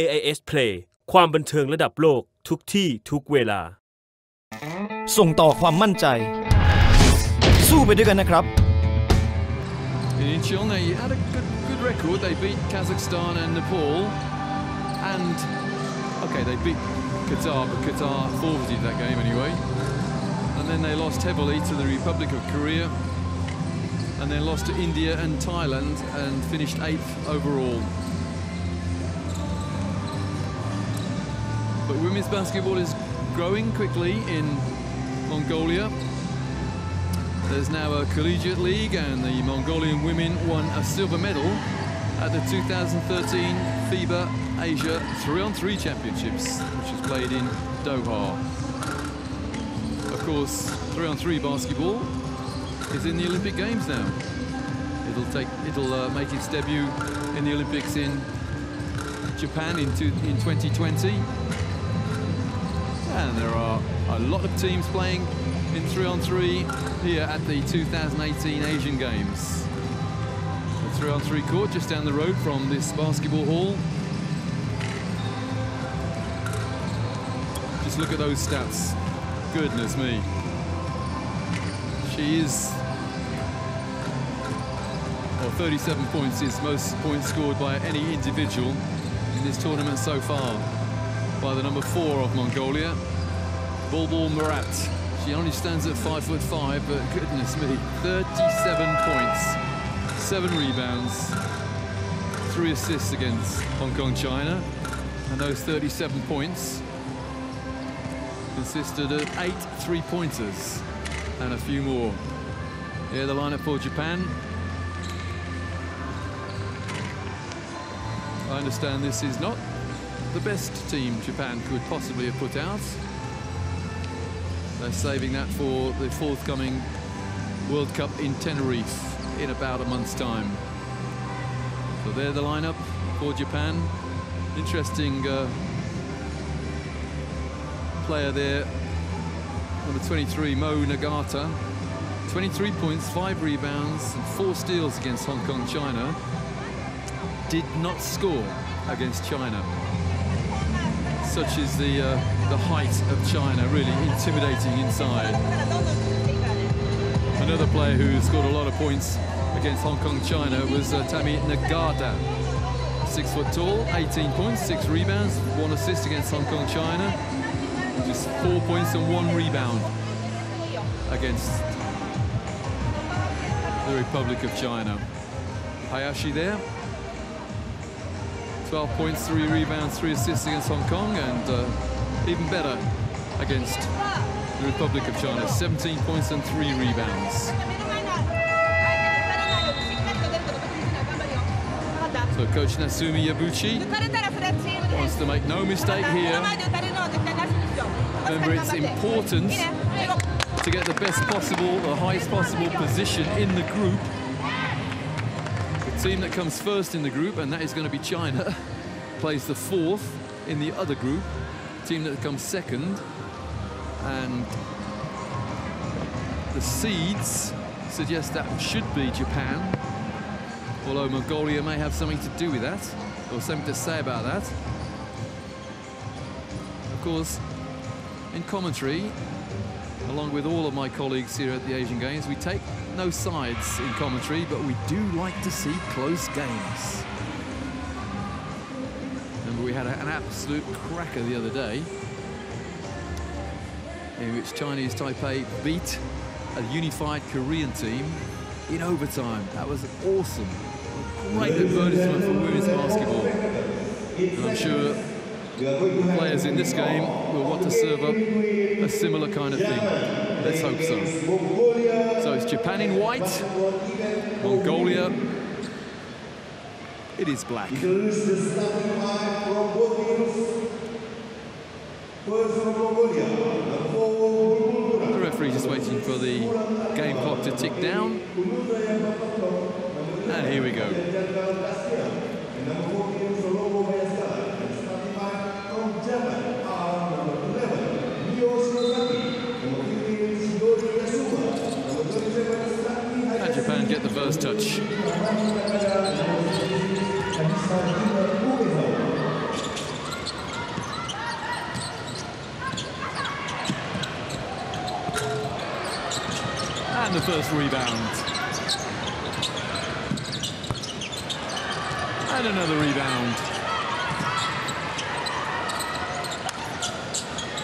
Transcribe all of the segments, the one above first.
AIS Play ความบันเทิงระดับโลกทุกที่ทุกเวลาส่งต่อความมั่นใจสู้ไปด้วยกันนะครับ In China, you had a good record. They beat Kazakhstan and Nepal, and okay, they beat Qatar, but Qatar forfeited that game anyway. And then they lost heavily to the Republic of Korea, and then lost to India and Thailand, and finished 8th overall. But women's basketball is growing quickly in Mongolia. There's now a collegiate league, and the Mongolian women won a silver medal at the 2013 FIBA Asia 3-on-3 Championships, which was played in Doha. Of course, 3-on-3 basketball is in the Olympic Games now. It'll make its debut in the Olympics in Japan in 2020. And there are a lot of teams playing in 3-on-3 here at the 2018 Asian Games. The 3-on-3 court just down the road from this basketball hall. Just look at those stats. Goodness me. She is... Well, 37 points is most points scored by any individual in this tournament so far, by the number 4 of Mongolia, Bulbul Murat. She only stands at 5'5", but goodness me, 37 points, 7 rebounds, 3 assists against Hong Kong, China, and those 37 points consisted of 8 3-pointers and a few more. Here the lineup for Japan. I understand this is not the best team Japan could possibly have put out. They're saving that for the forthcoming World Cup in Tenerife in about a month's time. So they're the lineup for Japan. Interesting player there, number 23, Mo Nagata. 23 points, 5 rebounds, and 4 steals against Hong Kong, China. Did not score against China. Such is the height of China, really intimidating inside. Another player who scored a lot of points against Hong Kong, China was Tami Nagata. 6 foot tall, 18 points, 6 rebounds, 1 assist against Hong Kong, China. Just 4 points and 1 rebound against the Republic of China. Hayashi there. 12 points, 3 rebounds, 3 assists against Hong Kong, and even better against the Republic of China. 17 points and 3 rebounds. So Coach Nasumi Yabuchi wants to make no mistake here. Remember, it's important to get the best possible, the highest possible position in the group. The team that comes first in the group, and that is going to be China, plays the 4th in the other group. The team that comes second, and the seeds suggest that should be Japan, although Mongolia may have something to do with that, or something to say about that. Of course, in commentary, along with all of my colleagues here at the Asian Games, we take no sides in commentary, but we do like to see close games. Remember, we had an absolute cracker the other day, in which Chinese Taipei beat a unified Korean team in overtime. That was awesome. A great advertisement for women's basketball. And I'm sure the players in this game will want to serve up a similar kind of thing. Let's hope so. So it's Japan in white, Mongolia, it is black. The referee just waiting for the game clock to tick down. And here we go. And Japan get the first touch. the first rebound. And another rebound.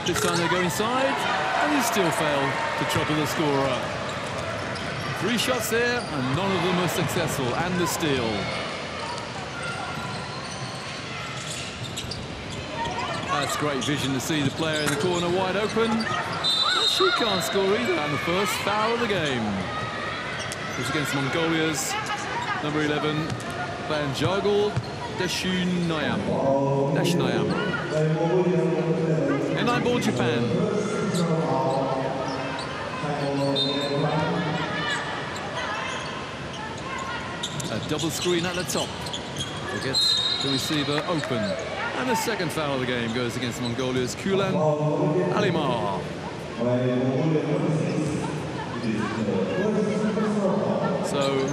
This time they go inside, and they still fail to trouble the scorer. 3 shots there, and none of them are successful, and the steal. That's great vision to see the player in the corner wide open. She can't score either, and the first foul of the game. It's against Mongolia's number 11, Banjagul Deshnayam. And 9 ball Japan. A double screen at the top to get the receiver open. And the second foul of the game goes against Mongolia's Kulan Alimar. So,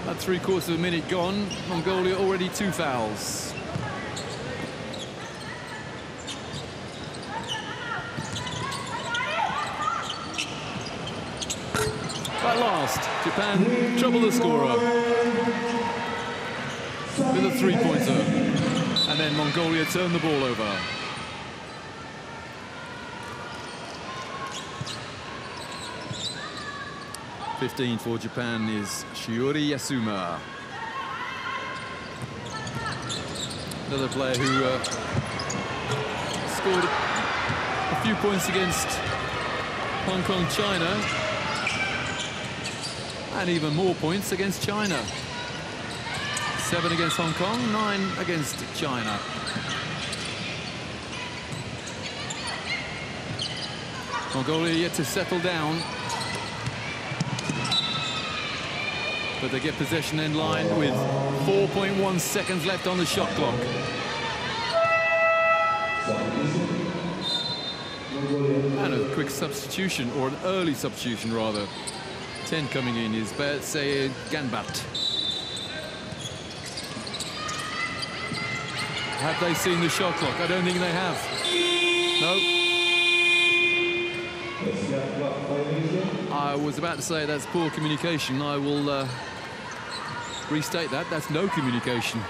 at 3/4 of a minute gone, Mongolia already 2 fouls. At last, Japan trouble the scorer with a 3-pointer. And then Mongolia turn the ball over. .15 for Japan is Shiori Yasuma. Another player who scored a few points against Hong Kong, China, and even more points against China. 7 against Hong Kong, 9 against China. Mongolia yet to settle down, but they get possession in line with 4.1 seconds left on the shot clock. And a quick substitution, or an early substitution rather. 10 coming in is Baetseye Ganbat. Have they seen the shot clock? I don't think they have. No. I was about to say that's poor communication. I will restate that. That's no communication.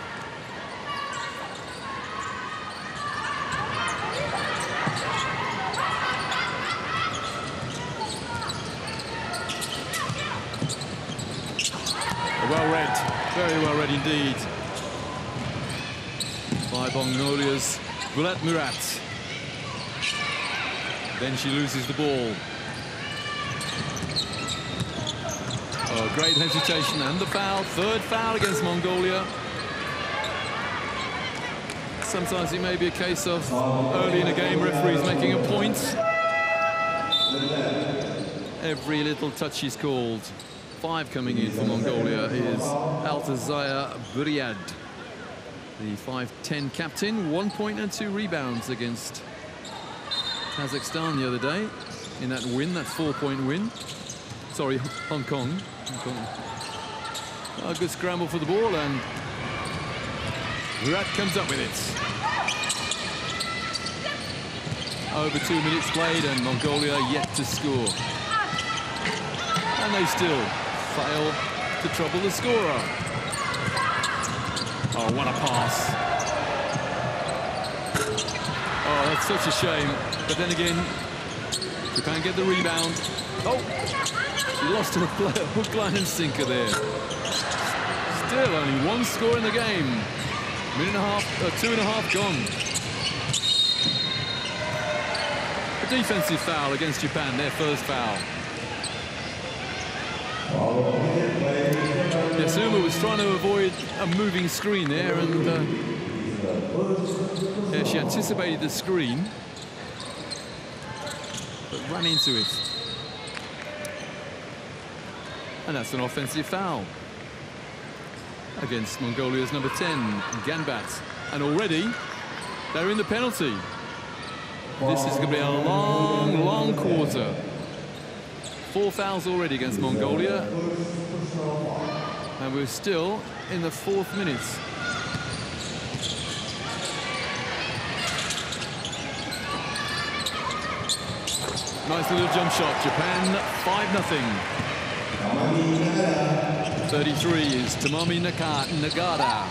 Well read. Very well read indeed. By Mongolia's Bulat Murat. Then she loses the ball. Oh, great hesitation and the foul. 3rd foul against Mongolia. Sometimes it may be a case of early in a game referees making a point. Every little touch is called. 5 coming in for Mongolia is Altazaya Buryad, the 5'10" captain. 1 point and 2 rebounds against Kazakhstan the other day in that win, that 4-point win. Sorry, Hong Kong. A good scramble for the ball, and Murat comes up with it. Over 2 minutes played, and Mongolia yet to score. And they still fail to trouble the scorer. Oh, what a pass. Oh, that's such a shame. But then again, Japan get the rebound. Oh, she lost her player, hook, line and sinker there. Still only 1 score in the game. 2.5 gone. A defensive foul against Japan, their first foul. Yasuma was trying to avoid a moving screen there, and yeah, she anticipated the screen, but ran into it. And that's an offensive foul against Mongolia's number 10, Ganbat. And already, they're in the penalty. This is going to be a long, long quarter. 4 fouls already against Mongolia. And we're still in the 4th minute. Nice little jump shot. Japan 5-0. 33 is Tamami Nagata.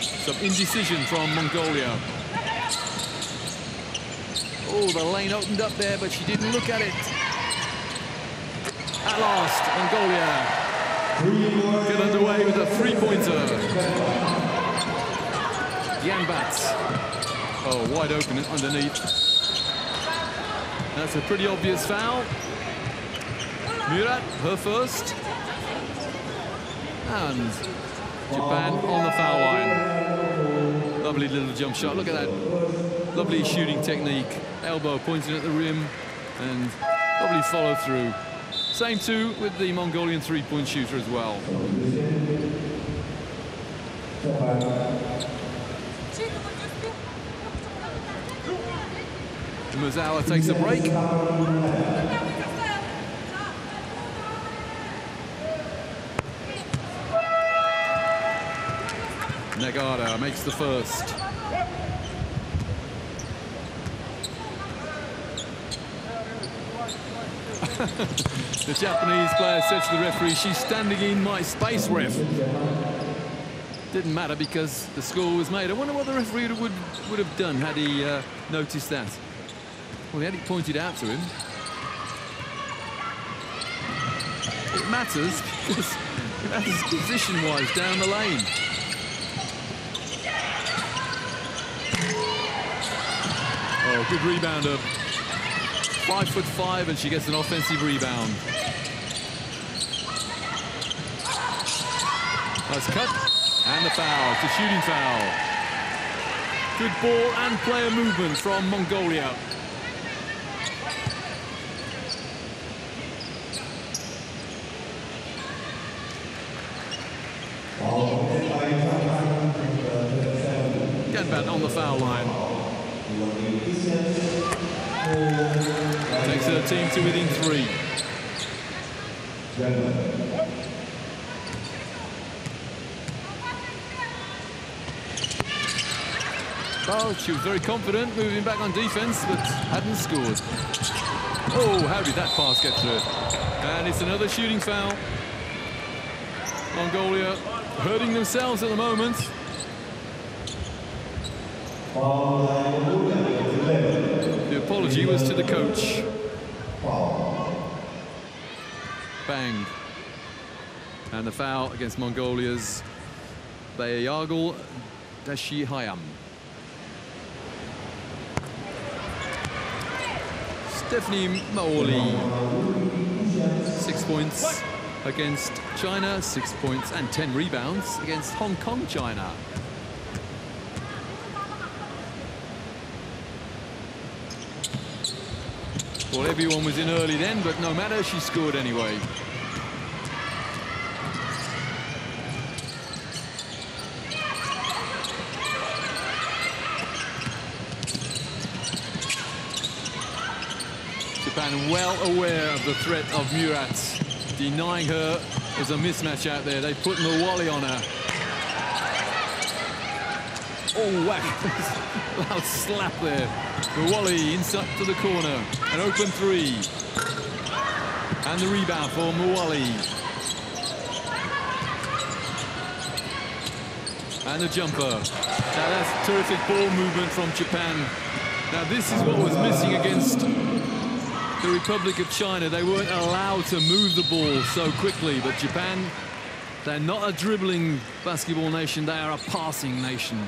Some indecision from Mongolia. Oh, the lane opened up there, but she didn't look at it. At last, Mongolia get underway with a three-pointer. Yanbats. Oh, wide open underneath. That's a pretty obvious foul. Murat, her first. And Japan on the foul line. Lovely little jump shot. Look at that. Lovely shooting technique. Elbow pointing at the rim and lovely follow through. Same too with the Mongolian three-point shooter as well. Mazawa takes a break. Nagata makes the first. The Japanese player said to the referee, "She's standing in my space, ref." Didn't matter because the score was made. I wonder what the referee would have done had he noticed that. Well, he had it pointed out to him. It matters because it matters position-wise down the lane. Oh, good rebounder. 5'5", and she gets an offensive rebound. Nice cut, and the foul. It's a shooting foul. Good ball and player movement from Mongolia. Ganbat on the foul line. Takes her team to within 3. Oh, she was very confident, moving back on defense, but hadn't scored. Oh, how did that pass get through? And it's another shooting foul. Mongolia hurting themselves at the moment. The apology was to the coach. Bang. And the foul against Mongolia's Bayagul Dashihayam. Stephanie Maoli, 6 points against China, 6 points and 10 rebounds against Hong Kong, China. Well, everyone was in early then, but no matter, she scored anyway. Japan well aware of the threat of Murat. Denying her is a mismatch out there. They put Mwali on her. Oh, whack. Loud slap there. Mwali inside to the corner. An open 3. And the rebound for Mwali. And the jumper. Now that's terrific ball movement from Japan. Now this is what was missing against the Republic of China. They weren't allowed to move the ball so quickly, but Japan, they're not a dribbling basketball nation, they are a passing nation.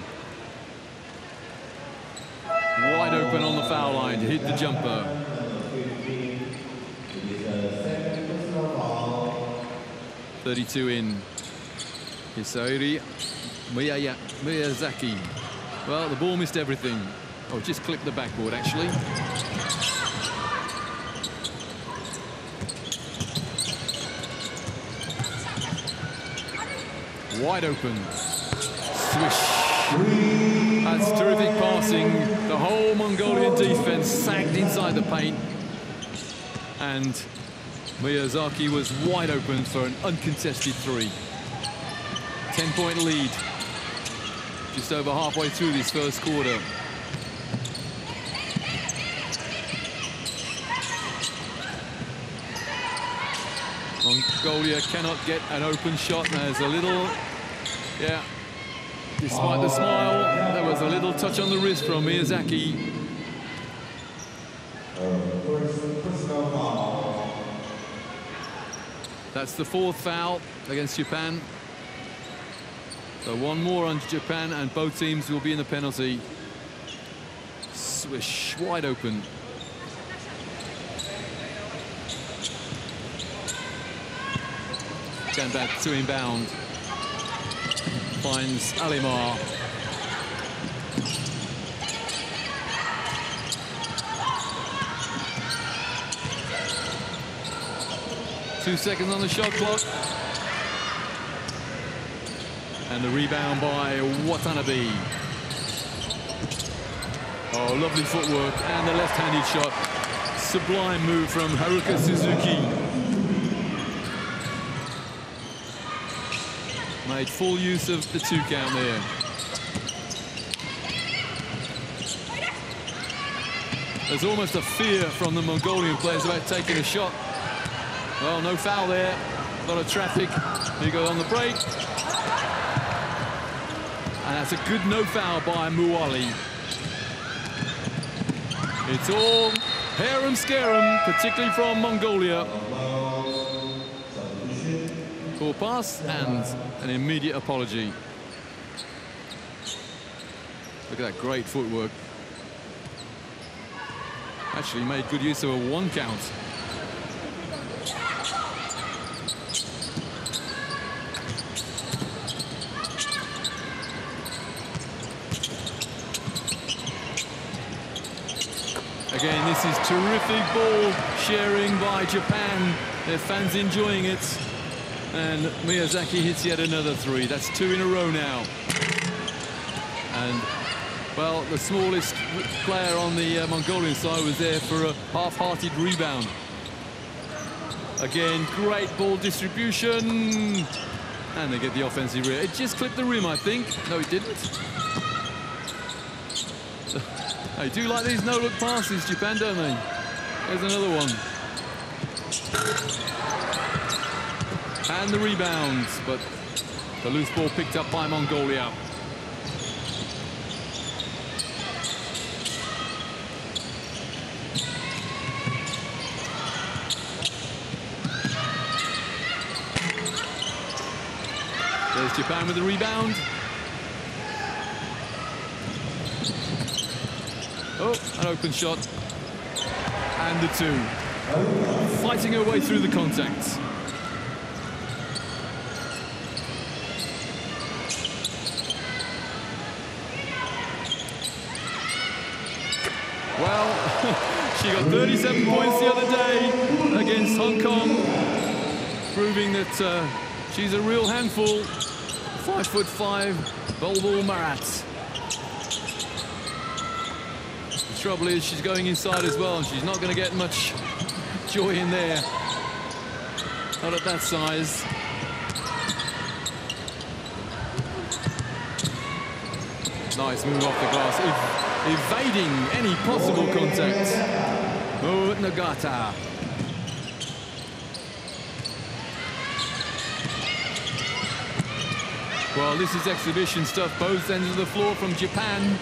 Wide open on the foul line to hit the jumper. .32 in. Hisaori Miyazaki. Well, the ball missed everything. Oh, just clipped the backboard, actually. Wide open. Swish. That's terrific passing. The whole Mongolian defense sagged inside the paint. And Miyazaki was wide open for an uncontested 3. 10-point lead. Just over halfway through this first quarter. Mongolia cannot get an open shot. There's a little, yeah, despite the smile, there was a little touch on the wrist from Miyazaki. That's the fourth foul against Japan. So one more on Japan and both teams will be in the penalty. Swish, wide open. Back to inbound. Finds Alimar. Two seconds on the shot clock. And the rebound by Watanabe. Oh, lovely footwork and the left-handed shot. Sublime move from Haruka Suzuki. Made full use of the 2 count there. There's almost a fear from the Mongolian players about taking a shot. Well, no foul there. A lot of traffic. Here goes on the break. And that's a good no foul by Muali. It's all harem scarum, particularly from Mongolia. Poor pass and an immediate apology. Look at that great footwork. Actually made good use of a 1 count. Again, this is terrific ball sharing by Japan. Their fans enjoying it. And Miyazaki hits yet another 3. That's 2 in a row now. And, well, the smallest player on the Mongolian side was there for a half-hearted rebound. Again, great ball distribution. And they get the offensive rim. It just clipped the rim, I think. No, it didn't. They do like these no-look passes, Japan, don't they? There's another one. And the rebounds, but the loose ball picked up by Mongolia. There's Japan with the rebound. Oh, an open shot. And the 2. Fighting her way through the contacts. Well, she got 37 points the other day against Hong Kong, proving that she's a real handful. 5'5", Bulbul Marat. The trouble is she's going inside as well, and she's not going to get much joy in there. Not at that size. Nice move off the glass, evading any possible contact. Oh, Nagata. Well, this is exhibition stuff, both ends of the floor from Japan.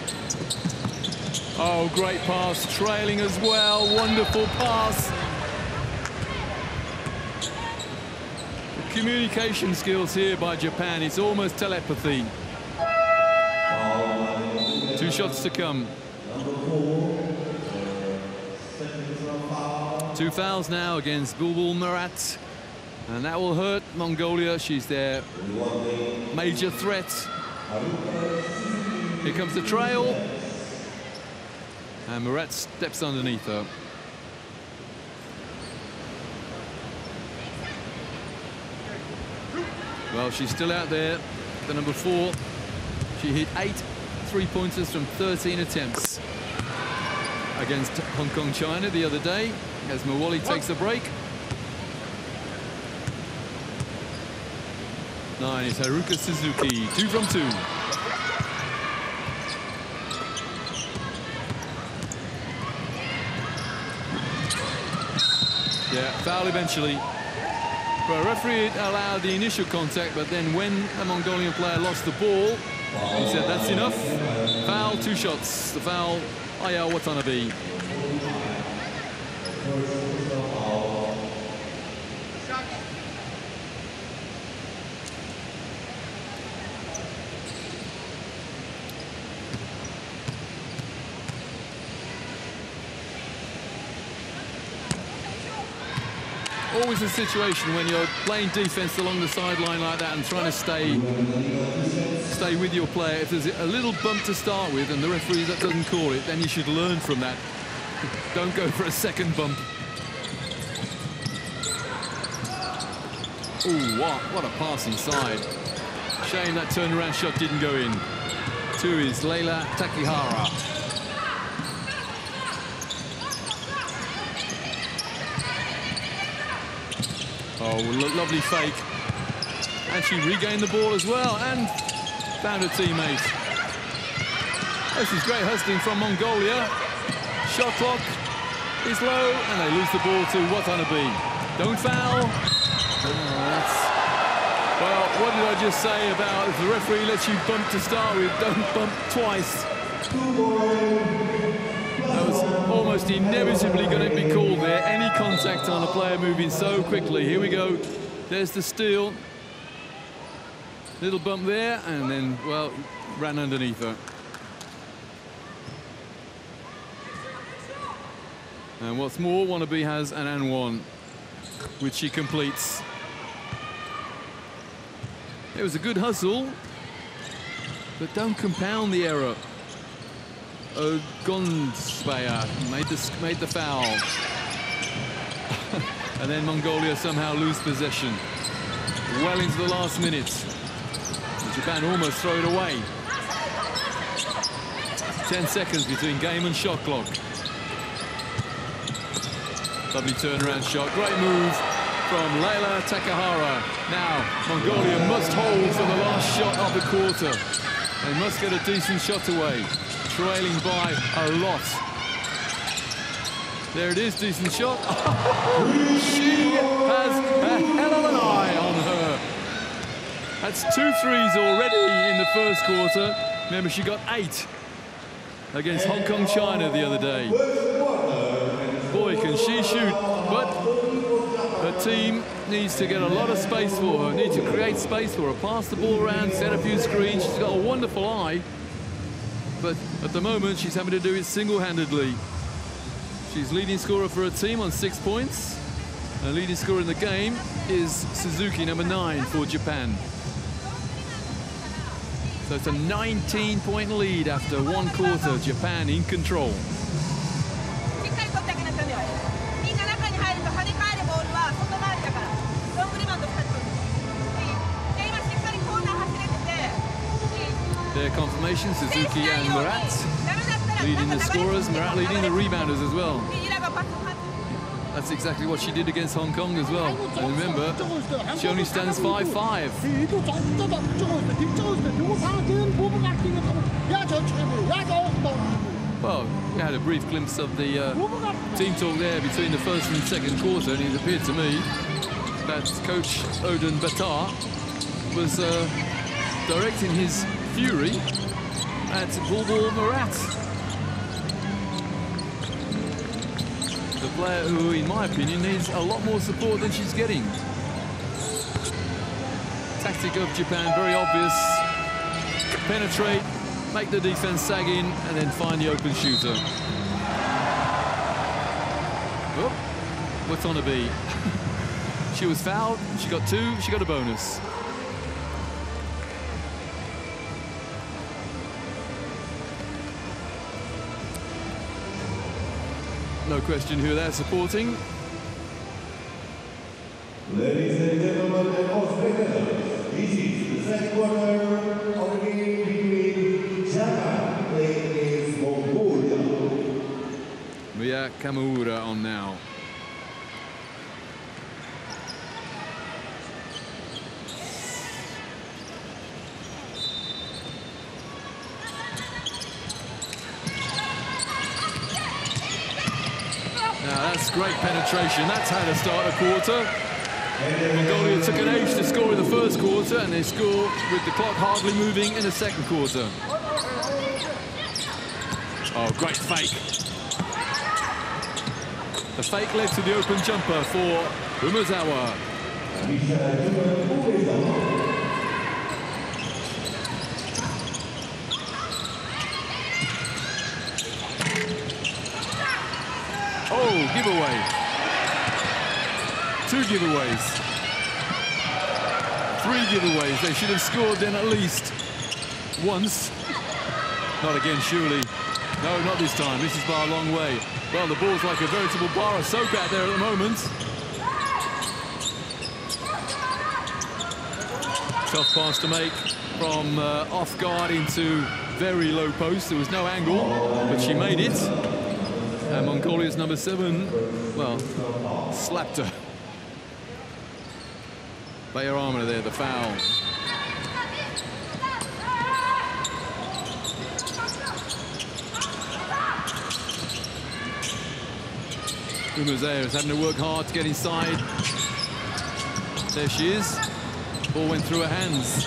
Oh, great pass, trailing as well, wonderful pass. The communication skills here by Japan, it's almost telepathy. 2 shots to come. 2 fouls now against Bulbul Marat. And that will hurt Mongolia. She's their major threat. Here comes the trail. And Marat steps underneath her. Well, she's still out there, the number 4. She hit 8 3-pointers from 13 attempts against Hong Kong, China the other day, as Muali takes the break. Nice, Haruka Suzuki, 2 from 2. Yeah, foul eventually. Well, referee allowed the initial contact, but then when a Mongolian player lost the ball, he said that's enough. Foul, 2 shots. The foul, Aya Watanabe. Always a situation when you're playing defense along the sideline like that and trying to stay with your player. If there's a little bump to start with and the referee that doesn't call it, then you should learn from that. Don't go for a second bump. Ooh, what a pass inside. Shame that turnaround shot didn't go in. 2 is Leila Takihara. Oh, lovely fake. And she regained the ball as well and found a teammate. This is great hustling from Mongolia. Shot clock is low and they lose the ball to Watanabe. Don't foul. Well, what did I just say about if the referee lets you bump to start with, don't bump twice. That was almost inevitably going to be called there. Any contact on a player moving so quickly. Here we go. There's the steal. Little bump there, and then, well, ran underneath her. And what's more, Watanabe has an and 1, which she completes. It was a good hustle, but don't compound the error. Gonspaya made the foul. And then Mongolia somehow lose possession. Well into the last minute. Japan almost throw it away. 10 seconds between game and shot clock. Lovely turnaround shot. Great move from Leila Takahara. Now, Mongolia must hold for the last shot of the quarter. They must get a decent shot away. Trailing by a lot. There it is, decent shot. She has a hell of an eye on her. That's 2 threes already in the first quarter. Remember, she got 8 against Hong Kong, China the other day. Boy, can she shoot. But her team needs to get a lot of space for her, need to create space for her, pass the ball around, set a few screens. She's got a wonderful eye. But at the moment, she's having to do it single-handedly. She's leading scorer for her team on 6 points. And leading scorer in the game is Suzuki, number 9 for Japan. So it's a 19-point lead after 1 quarter. Japan in control. Their confirmation, Suzuki and Murat leading the scorers, Murat leading the rebounders as well. That's exactly what she did against Hong Kong as well. And remember, she only stands 5'5". Well, we had a brief glimpse of the team talk there between the first and second quarter, and it appeared to me that Coach Odin Batar was directing his fury at Bulbul Murat, the player who, in my opinion, needs a lot more support than she's getting. Tactic of Japan, very obvious. Penetrate, make the defense sag in, and then find the open shooter. Oh, Watanabe. She was fouled, she got 2, she got a bonus. No question who they're supporting. Ladies and gentlemen, and all spectators, this is the second quarter of the game between Japan and Mongolia. Mia Kamura on now. Now that's great penetration. That's how to start a quarter. Mongolia took an age to score in the first quarter, and they score with the clock hardly moving in the second quarter. Oh, great fake. The fake led to the open jumper for Umezawa. Oh, giveaway. 2 giveaways. 3 giveaways. They should have scored then at least once. Not again, surely. No, not this time. This is by a long way. Well, the ball's like a veritable bar of soap out there at the moment. Tough pass to make from off guard into very low post. There was no angle, but she made it. And Mongolia's number 7, well, slapped her. By her armour there, the foul. Umazea is having to work hard to get inside. There she is. Ball went through her hands.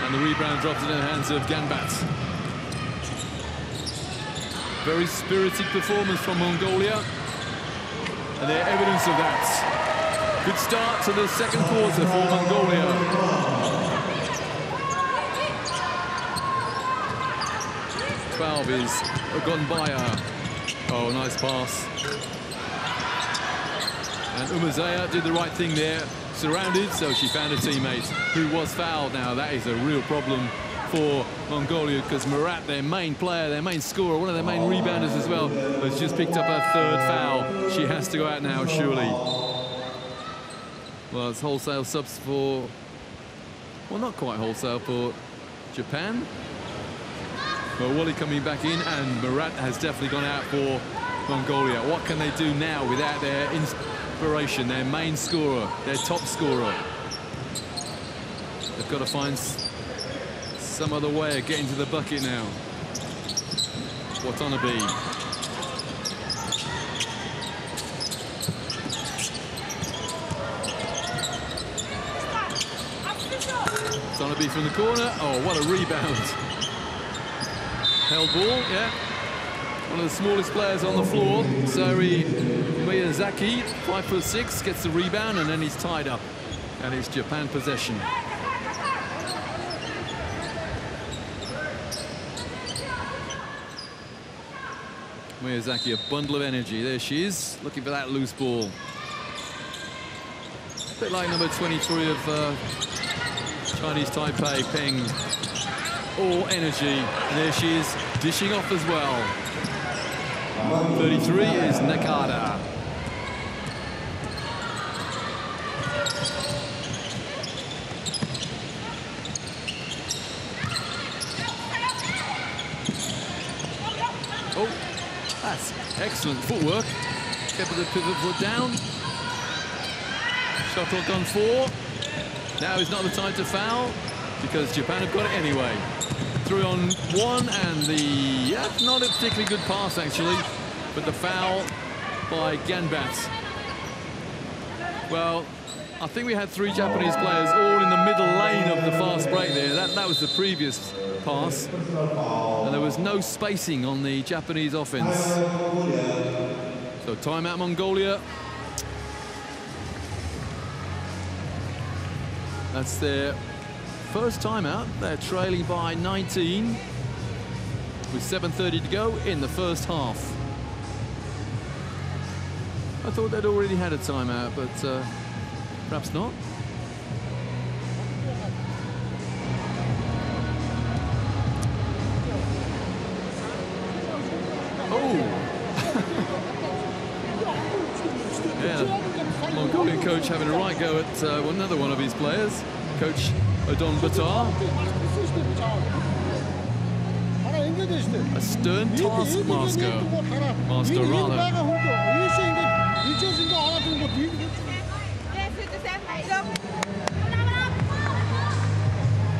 And the rebound dropped in the hands of Ganbat. Very spirited performance from Mongolia. And they're evidence of that. Good start to the second quarter for Mongolia. 12 is Ogonbaya. Oh, nice pass. And Umazea did the right thing there. Surrounded, so she found a teammate who was fouled. Now, that is a real problem for Mongolia, because Murat, their main player, their main scorer, one of their main rebounders as well, has just picked up her 3rd foul. She has to go out now, surely. Well, it's wholesale subs for... Well, not quite wholesale for Japan. Well, Wally coming back in, and Murat has definitely gone out for Mongolia. What can they do now without their inspiration, their main scorer, their top scorer? They've got to find some other way of getting to the bucket now. Watanabe. Watanabe from the corner. Oh, what a rebound. Held ball, yeah. One of the smallest players on the floor. Sari Miyazaki, 5'6", gets the rebound, and then he's tied up. And it's Japan possession. Miyazaki, a bundle of energy. There she is, looking for that loose ball. A bit like number 23 of Chinese Taipei, Peng. All energy. There she is, dishing off as well. 33 is Nakada. Oh, that's excellent footwork. Kept the pivot foot down. Shot clock on 4. Now is not the time to foul, because Japan have got it anyway. 3 on 1, and not a particularly good pass actually, but the foul by Ganbat. Well, I think we had 3 Japanese players all in the middle lane of the fast break there. That was the previous pass, and there was no spacing on the Japanese offense. So timeout Mongolia. That's their first timeout. They're trailing by 19 with 7:30 to go in the first half. I thought they'd already had a timeout, but perhaps not. Oh! Yeah, Mongolian coach having a right go at another one of his players. Coach Odon Batar. A stern taskmaster. Master rather.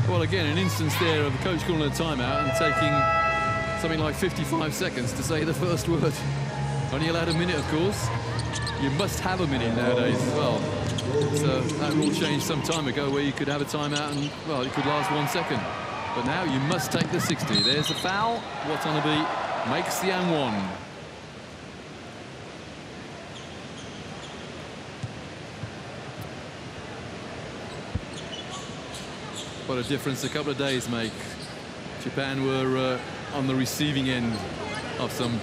Well, again, an instance there of the coach calling a timeout and taking something like 55 seconds to say the first word. Only allowed a minute, of course. You must have a minute nowadays as well. So that rule changed some time ago where you could have a timeout and, well, it could last 1 second. But now you must take the 60. There's the foul. Watanabe makes the and one. What a difference a couple of days make. Japan were on the receiving end of some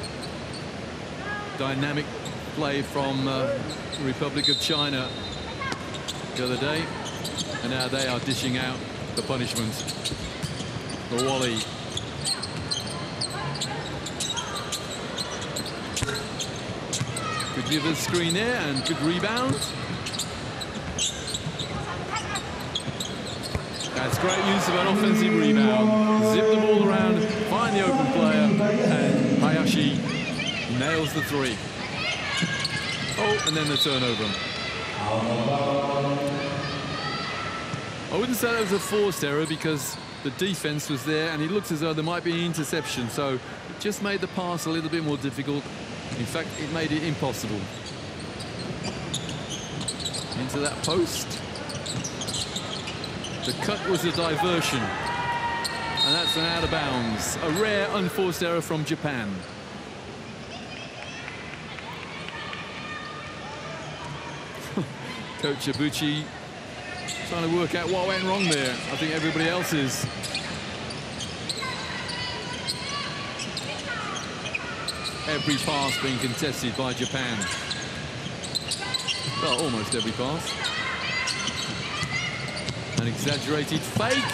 dynamic play from the Republic of China the other day, and now they are dishing out the punishment. The volley. Good give of the screen there and good rebound. That's great use of an offensive rebound. Zip the ball around, find the open player, and Hayashi nails the three. Oh, and then the turnover. I wouldn't say that was a forced error because the defense was there and it looked as though there might be an interception, so it just made the pass a little bit more difficult. In fact, it made it impossible. Into that post. The cut was a diversion, and that's an out of bounds. A rare unforced error from Japan. Coach Ibuchi trying to work out what went wrong there. I think everybody else is. Every pass being contested by Japan. Well, almost every pass. An exaggerated fake.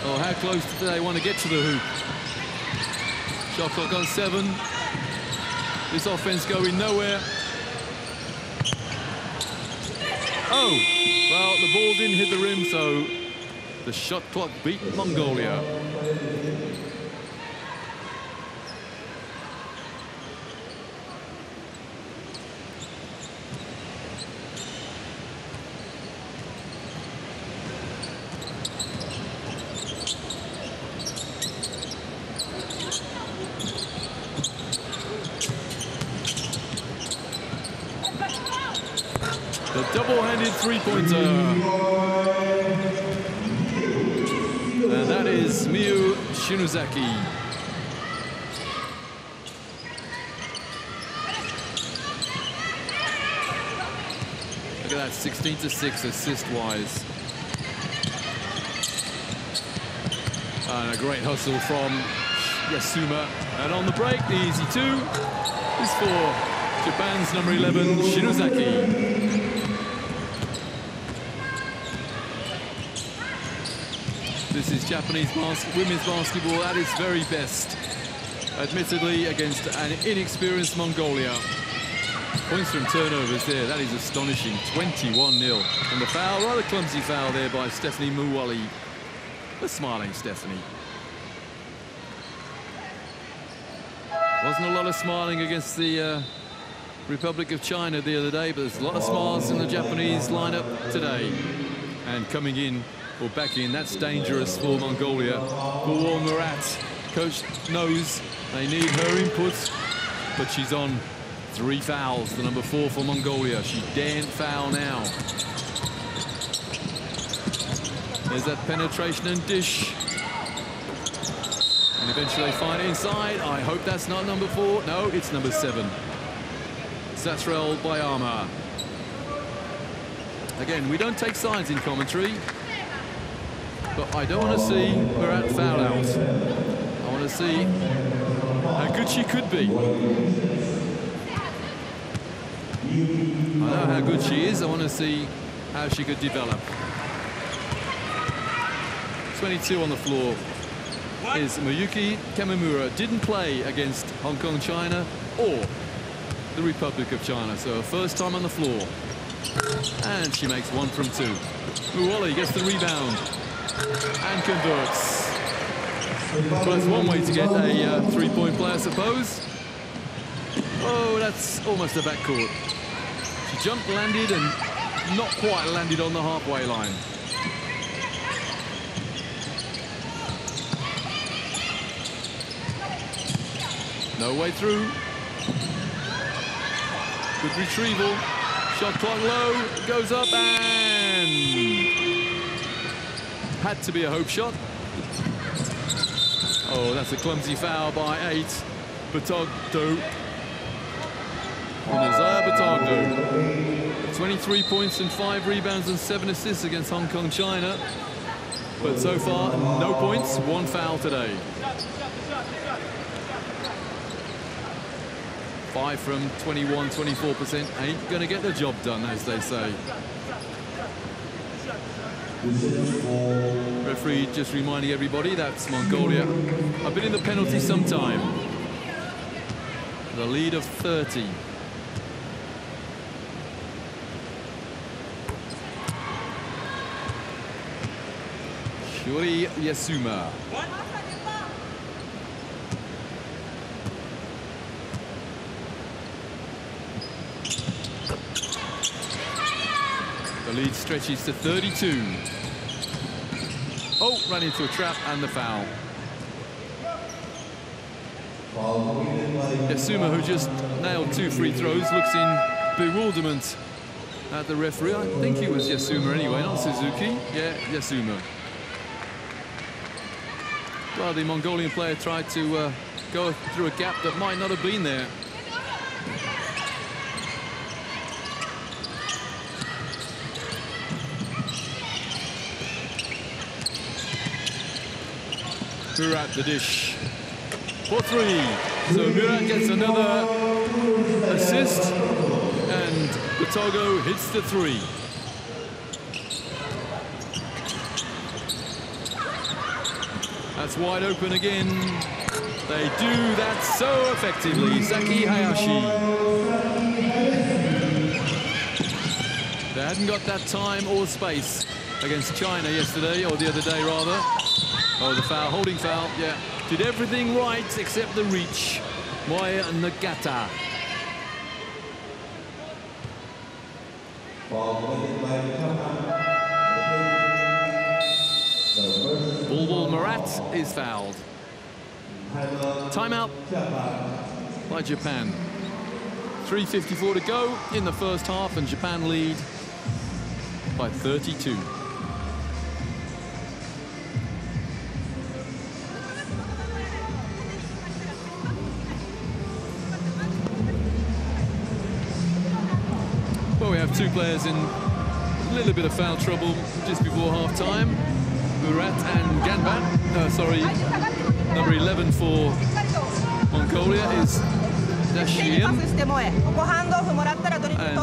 Oh, how close do they want to get to the hoop? Shot clock on 7. This offense going nowhere. Oh, well, the ball didn't hit the rim, so the shot clock beat Mongolia. The double-handed three-pointer. And that is Miyu Shinozaki. Look at that, 16-6 assist-wise. And a great hustle from Yasuma. And on the break, the easy two is for Japan's number 11, Shinozaki. This is Japanese women's basketball at its very best. Admittedly, against an inexperienced Mongolia. Points from turnovers there, that is astonishing. 21-0. And the foul, rather clumsy foul there by Stephanie Muwali. The smiling Stephanie. Wasn't a lot of smiling against the Republic of China the other day, but there's a lot of smiles in the Japanese lineup today. And coming in, or back in, that's dangerous for Mongolia. Bawon Murat, coach knows they need her input, but she's on 3 fouls, the number 4 for Mongolia. She daren't foul now. There's that penetration and dish. And eventually they find it inside. I hope that's not number 4. No, it's number 7. Satrel Bayama. Again, we don't take sides in commentary, but I don't want to see her at foul out. I want to see how good she could be. I know how good she is. I want to see how she could develop. 22 on the floor is Miyuki Kamimura. Didn't play against Hong Kong, China, or the Republic of China. So her first time on the floor. And she makes 1 from 2. Muwali gets the rebound and converts. Well, that's one way to get a 3-point play, I suppose. Oh, that's almost a backcourt. She jumped, landed, and not quite landed on the halfway line. No way through. Good retrieval. Shot clock low, goes up and had to be a hope shot. Oh, that's a clumsy foul by 8. Batogdo. Nazar Batogdo. 23 points and 5 rebounds and 7 assists against Hong Kong, China. But so far, no points, 1 foul today. 5 from 21, 24% ain't going to get the job done, as they say. Referee just reminding everybody that's Mongolia. I've been in the penalty some time. The lead of 30. Shuri Yasuma. The lead stretches to 32. Oh, ran into a trap and the foul. Yasuma, who just nailed 2 free throws, looks in bewilderment at the referee. I think he was Yasuma anyway, not Suzuki. Yeah, Yasuma. Well, the Mongolian player tried to go through a gap that might not have been there. Murat the dish for 3. So Murat gets another assist and Batogo hits the 3. That's wide open again. They do that so effectively. Saki Hayashi. They hadn't got that time or space against China yesterday, or the other day rather. Oh, the foul, holding foul, yeah. Did everything right except the reach. Moya Nagata. Bulbul Marat is fouled. Timeout by Japan. 3:54 to go in the first half, and Japan lead by 32. Well, we have 2 players in a little bit of foul trouble just before half-time. Murat and Ganbat. Sorry, number 11 for Mongolia is Dashian. And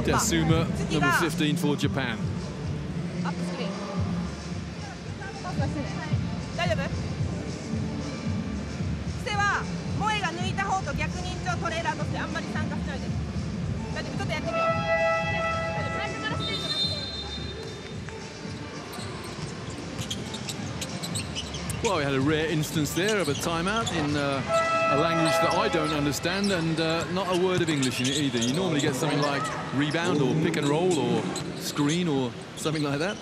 Yasuma, number 15 for Japan. Well, we had a rare instance there of a timeout in a language that I don't understand, and not a word of English in it either. You normally get something like rebound or pick and roll or screen or something like that.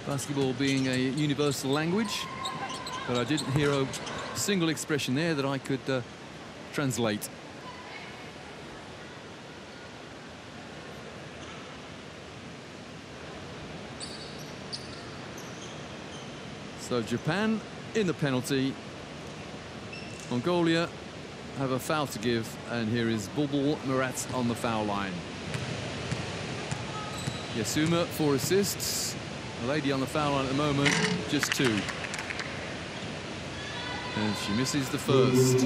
Basketball being a universal language, but I didn't hear a single expression there that I could translate. So Japan in the penalty. Mongolia have a foul to give, and here is Bulbul Marat on the foul line. Yasuma 4 assists. A lady on the foul line at the moment, just 2. And she misses the first.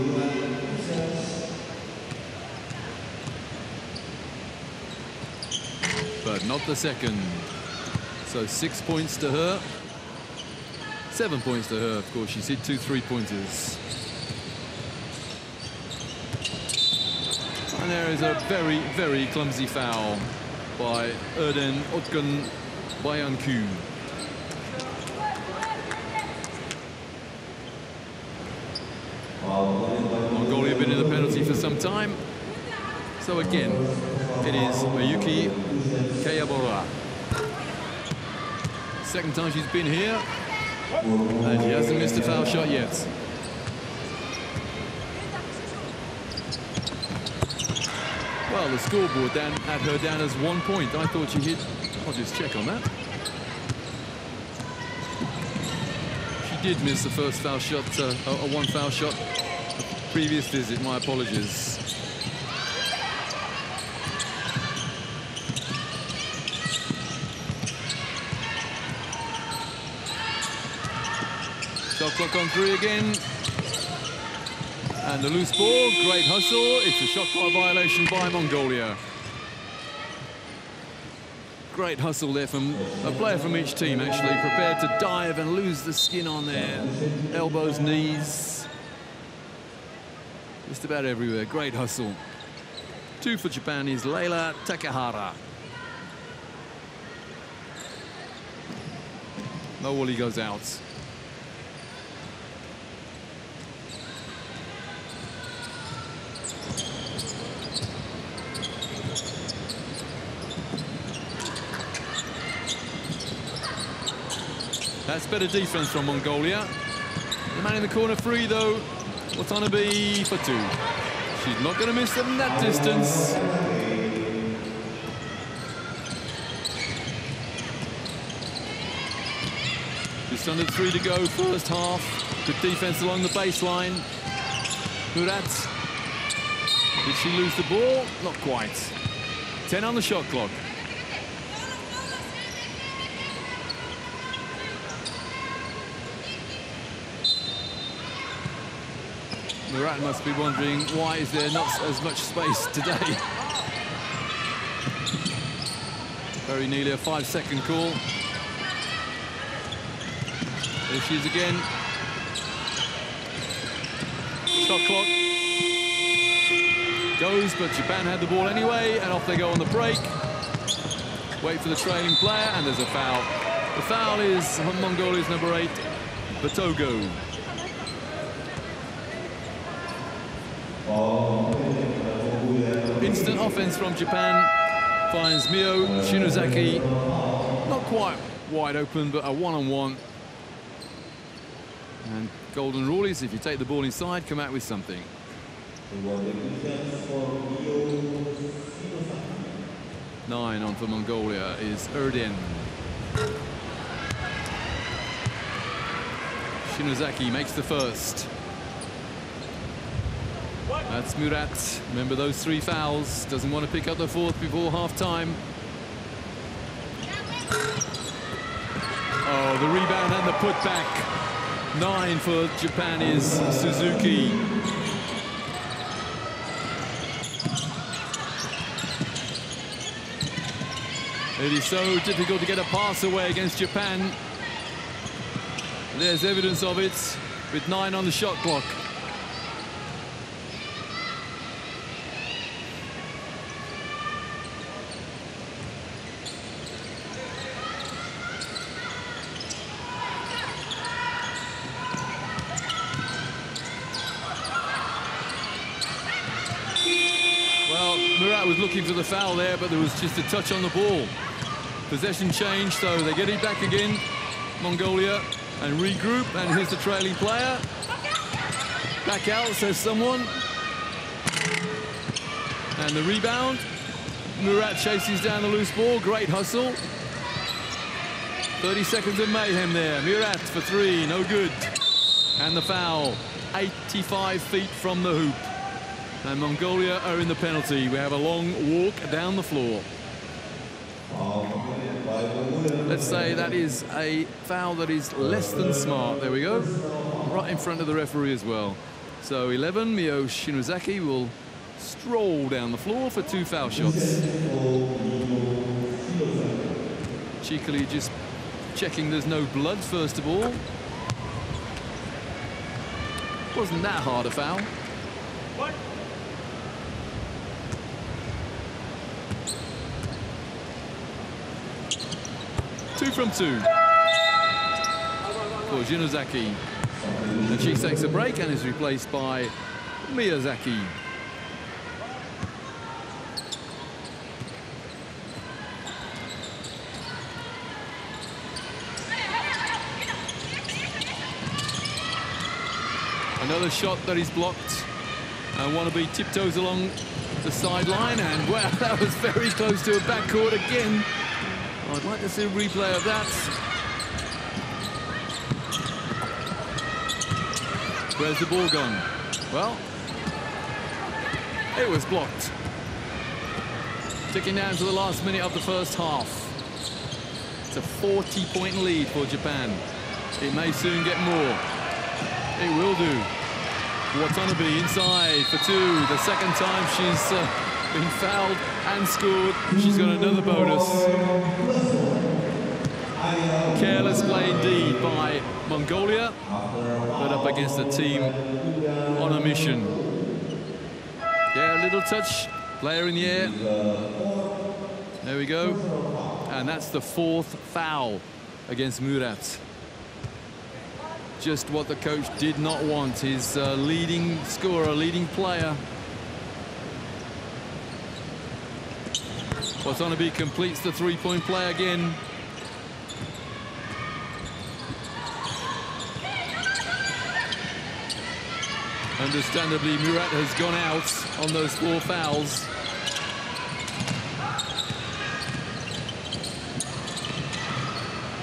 But not the second. So 6 points to her. 7 points to her, of course. She's hit 2 3-pointers. And there is a very, very clumsy foul by Erden Otgun Bayanku. Mongolia have been in the penalty for some time. So again, it is Mayuki Kayabora. Second time she's been here. And she hasn't missed a foul shot yet. Well, the scoreboard had her down as 1 point. I thought she hit. I'll just check on that. She did miss the first foul shot, a one foul shot. Previous visit. My apologies. Shot clock on 3 again. And the loose ball, great hustle. It's a shot clock violation by Mongolia. Great hustle there from a player from each team, actually, prepared to dive and lose the skin on their elbows, knees. Just about everywhere, great hustle. 2 for Japan is Leila Takehara. No volley goes out. That's better defense from Mongolia. The man in the corner free, though. Watanabe for 2. She's not going to miss them that distance. Just under 3 to go, first half. Good defense along the baseline. Murat. Did she lose the ball? Not quite. 10 on the shot clock. Murat must be wondering, why is there not as much space today? Very nearly a 5-second call. There she is again. Shot clock goes, but Japan had the ball anyway, and off they go on the break. Wait for the trailing player, and there's a foul. The foul is Mongolia's number 8, Batogo. Instant offense from Japan finds Mio Shinozaki. Not quite wide open, but a one-on-one. And golden rule is if you take the ball inside, come out with something. 9 on for Mongolia is Erden. Shinozaki makes the first. That's Murat. Remember those 3 fouls. Doesn't want to pick up the 4th before half-time. Oh, the rebound and the putback. 9 for Japan is Suzuki. It is so difficult to get a pass away against Japan. There's evidence of it with 9 on the shot clock. Murat was looking for the foul there, but there was just a touch on the ball. Possession changed, so they get it back again, Mongolia, and regroup, and here's the trailing player. Back out, says someone. And the rebound. Murat chases down the loose ball, great hustle. 30 seconds of mayhem there. Murat for 3, no good. And the foul, 85 feet from the hoop. And Mongolia are in the penalty. We have a long walk down the floor. Let's say that is a foul that is less than smart. There we go. Right in front of the referee as well. So 11, Mio Shinozaki will stroll down the floor for 2 foul shots. Cheekily just checking there's no blood, first of all. Wasn't that hard a foul. What? 2 from 2 for Shinozaki. And she takes a break and is replaced by Miyazaki. Another shot that is blocked, and Wannabe tiptoes along the sideline, and wow, that was very close to a backcourt again. I'd like to see a replay of that. Where's the ball gone? Well, it was blocked. Ticking down to the last minute of the first half. It's a 40-point lead for Japan. It may soon get more. It will do. Watanabe inside for two. The second time she's been fouled and scored. She's got another bonus. Careless play indeed by Mongolia, but up against a team on a mission. Yeah, a little touch, player in the air. There we go. And that's the fourth foul against Murat. Just what the coach did not want, his leading scorer, leading player. Watanabe completes the three-point play again. Understandably, Murat has gone out on those four fouls.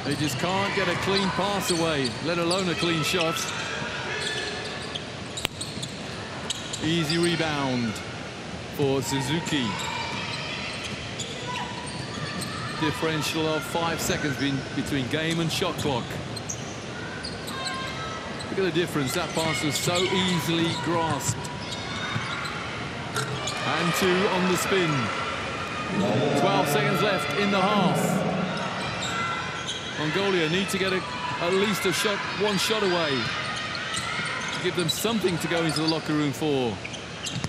They just can't get a clean pass away, let alone a clean shot. Easy rebound for Suzuki. Differential of 5 seconds between game and shot clock. Look at the difference, that pass was so easily grasped. And two on the spin. 12 seconds left in the half. Mongolia need to get at least a shot, one shot away to give them something to go into the locker room for.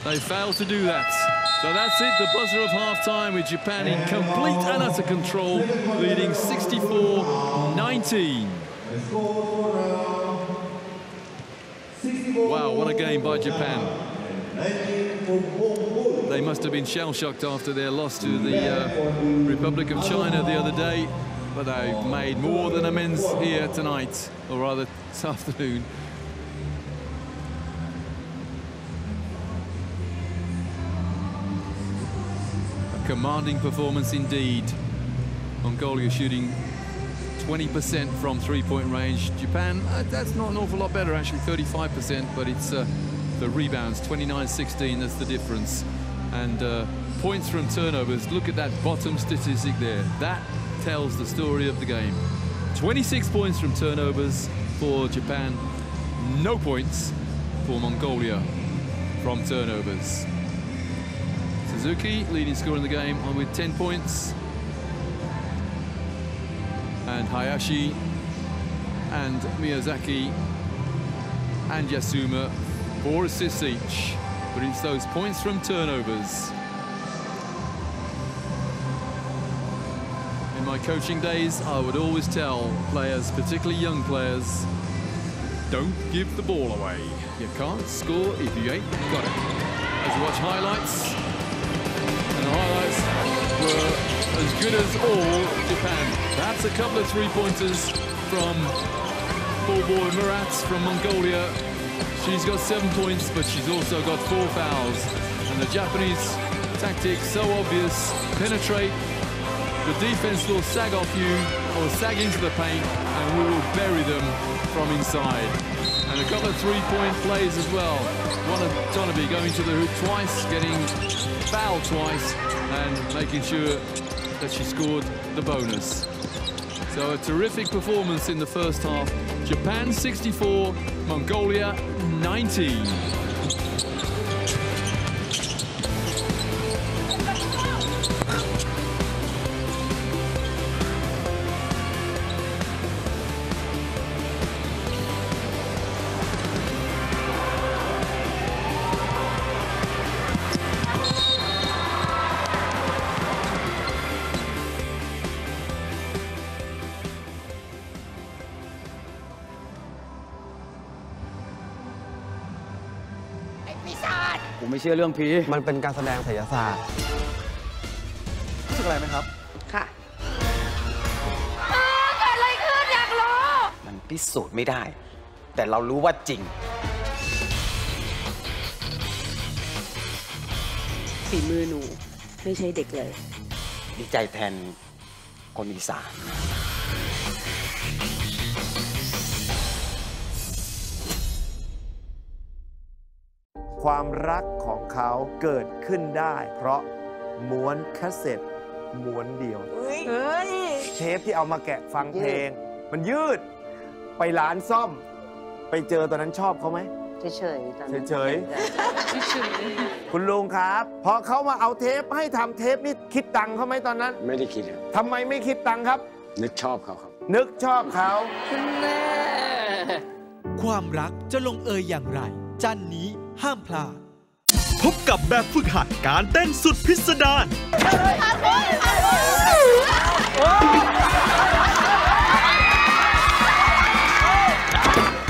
They failed to do that. So that's it, the buzzer of half-time with Japan in complete and utter control, leading 64-19. Wow, what a game by Japan. They must have been shell-shocked after their loss to the Republic of China the other day. But they've made more than amends here tonight, or rather this afternoon. A commanding performance indeed. Mongolia shooting 20% from three-point range. Japan, that's not an awful lot better actually, 35%, but it's the rebounds, 29-16, that's the difference. And points from turnovers, look at that bottom statistic there. That tells the story of the game. 26 points from turnovers for Japan, no points for Mongolia from turnovers. Suzuki, leading scorer in the game, with 10 points. And Hayashi and Miyazaki and Yasuma, 4 assists each. But it's those points from turnovers. In my coaching days, I would always tell players, particularly young players, don't give the ball away. You can't score if you ain't got it. As you watch highlights, and the highlights were as good as all Japan. That's a couple of three-pointers from ball boy Murat from Mongolia. She's got 7 points, but she's also got 4 fouls. And the Japanese tactic, so obvious, penetrate. The defense will sag off you, or sag into the paint, and we will bury them from inside. And a couple of three-point plays as well. One of Watanabe going to the hoop twice, getting fouled twice, and making sure that she scored the bonus. So a terrific performance in the first half. Japan 64, Mongolia 19.ผมไม่เชื่อเรื่องผีมันเป็นการแสดงไสยศาสตร์รู้สึกอะไรไหมครับค่ะเกิดอะไรขึ้นอยากรู้มันพิสูจน์ไม่ได้แต่เรารู้ว่าจริง ฝีมือหนูไม่ใช่เด็กเลยดีใจแทนคนอีสานความรักของเขาเกิดขึ้นได้เพราะม้วนคาสเซ็ตม้วนเดียวเทปที่เอามาแกะฟังเพลงมันยืดไปร้านซ่อมไปเจอตอนนั้นชอบเขาไหมเฉยคุณลุงครับพอเขามาเอาเทปให้ทำเทปนี่คิดตังค์เขาไหมตอนนั้นไม่ได้คิดทำไมไม่คิดตังค์ครับนึกชอบเขาครับนึกชอบเขาความรักจะลงเอยอย่างไรจันนี้ห้ามพลาดพบกับแบบฝึกหัดการเต้นสุดพิสดาร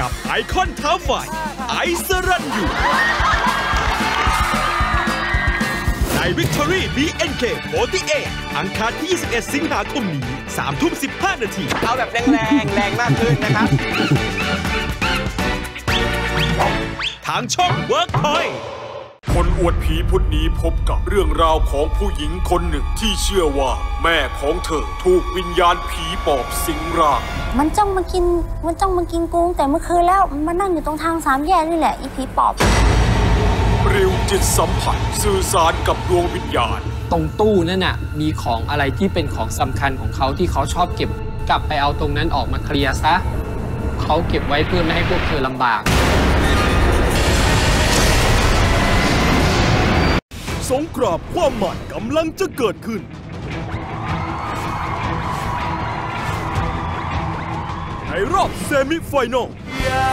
กับไอคอนเท้าไฟไอซ์รันอยู่ใน Victory BNK48 อังคารที่ 21 สิงหาคมนี้ 3:15 นาทีเอาแบบแรงมากขึ้นนะครับทางช่อง Workpoint คนอวดผีพุธนี้พบกับเรื่องราวของผู้หญิงคนหนึ่งที่เชื่อว่าแม่ของเธอถูกวิญญาณผีปอบสิงร่างมันจ้องมากินกุ้งแต่เมื่อคืนแล้วมันนั่งอยู่ตรงทางสามแยกนี่แหละอีผีปอบริวจิตสัมผัสสื่อสารกับดวงวิญญาณตรงตู้นั่นน่ะมีของอะไรที่เป็นของสำคัญของเขาที่เขาชอบเก็บกลับไปเอาตรงนั้นออกมาเคลียร์ซะเขาเก็บไว้เพื่อไม่ให้พวกเธอลำบากสงครามความหมายกำลังจะเกิดขึ้นในรอบเซมิไฟแนลอย่า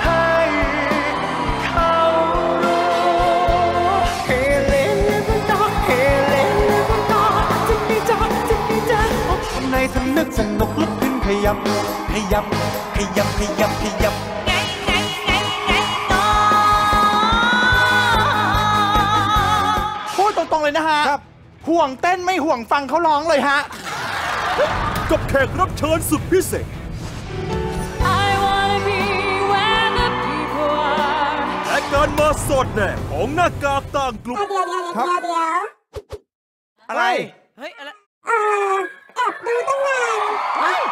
ให้เขารู้เฮเลนเลวันดอเฮเลนเลวันดอจะมีจ๊ะในสนึกสนุกลุกขึ้นขยับตรงๆเลยนะฮะห่วงเต้นไม่ห่วงฟังเขาร้องเลยฮะกับแขกรับเชิญสุดพิเศษและการมาสดแน่ของหน้ากากต่างกลุ่มอะไรแอบดูตั้งนาน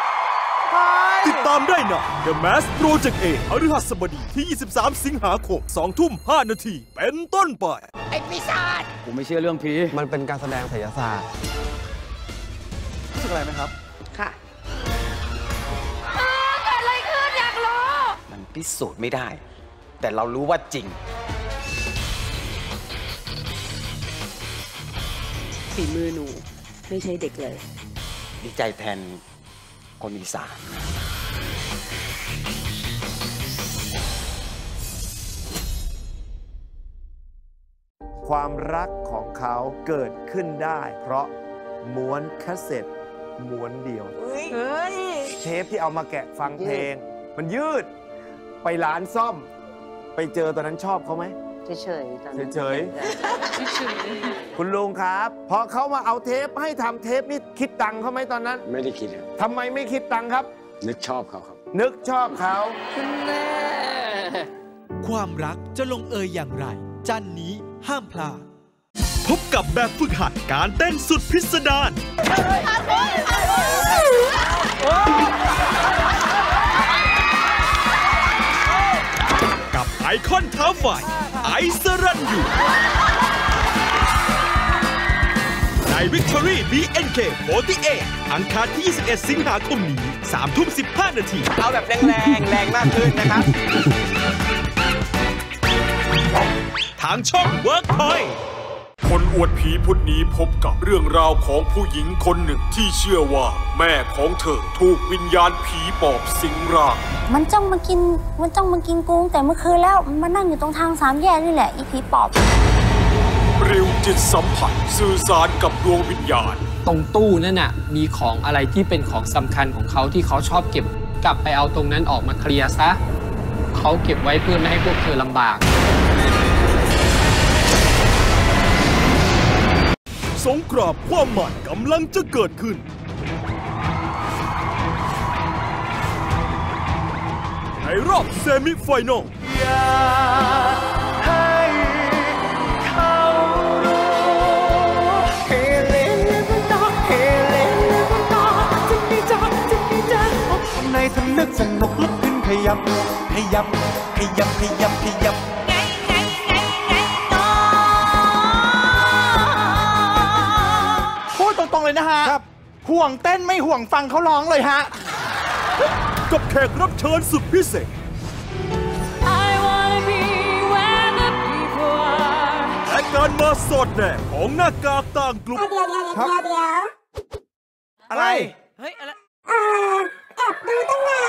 ติดตามได้นะ The Mask Project A พฤหัสบดีที่ 23 สิงหาคม 20:05 นาทีเป็นต้นไปไอ้ปีศาจผมไม่เชื่อเรื่องผีมันเป็นการแสดงไสยศาสตร์รู้สึกอะไรไหมครับค่ะเกิดอะไรขึ้นอยากรู้มันพิสูจน์ไม่ได้แต่เรารู้ว่าจริงฝีมือหนูไม่ใช่เด็กเลยดีใจแทนคนอีสานความรักของเขาเกิดขึ้นได้เพราะม้วนคาสเซ็ตม้วนเดียวเทปที่เอามาแกะฟังเพลงมันยืดไปร้านซ่อมไปเจอตอนนั้นชอบเขาไหมเฉยคุณลุงครับพอเขามาเอาเทปให้ทำเทปนี่คิดตังค์เขาไหมตอนนั้นไม่ได้คิดทำไมไม่คิดตังค์ครับนึกชอบเขาครับนึกชอบเขาความรักจะลงเอยอย่างไรจันนี้ห้ามพลาดพบกับแบบฝึกหัดการเต้นสุดพิสดารกับไอคอนเท้าไฟไอซ์รันอยู่ใน Victory BNK48 อังคารที่ 21 สิงหาคมนี้ 3:15 นาทีเอาแบบแรงมากขึ้นนะครับทางช่อง Workpoint คนอวดผีพุธนี้พบกับเรื่องราวของผู้หญิงคนหนึ่งที่เชื่อว่าแม่ของเธอถูกวิญญาณผีปอบสิงร่างมันจ้องมากินกุ้งแต่เมื่อคืนแล้วมันนั่งอยู่ตรงทางสามแยกนี่แหละอีผีปอบริวจิตสัมผัสสื่อสารกับดวงวิญญาณตรงตู้นั่นน่ะมีของอะไรที่เป็นของสำคัญของเขาที่เขาชอบเก็บกลับไปเอาตรงนั้นออกมาเคลียร์ซะเขาเก็บไว้เพื่อไม่ให้พวกเธอลำบากสงครามความหมายกำลังจะเกิดขึ้นในรอบเซมิไฟแนลอย่าให้เขา ในทำนึกสนุกลุกขึ้นขยับขยับขยับขยับขยับพูดตรงๆเลยนะฮะห่วงเต้นไม่ห่วงฟังเขาร้องเลยฮะกับแขกรับเชิญสุดพิเศษและการมาสดแน่ของหน้ากากต่างกลุ่มอะไรเฮ้ยอะไรแอบดูตั้งนา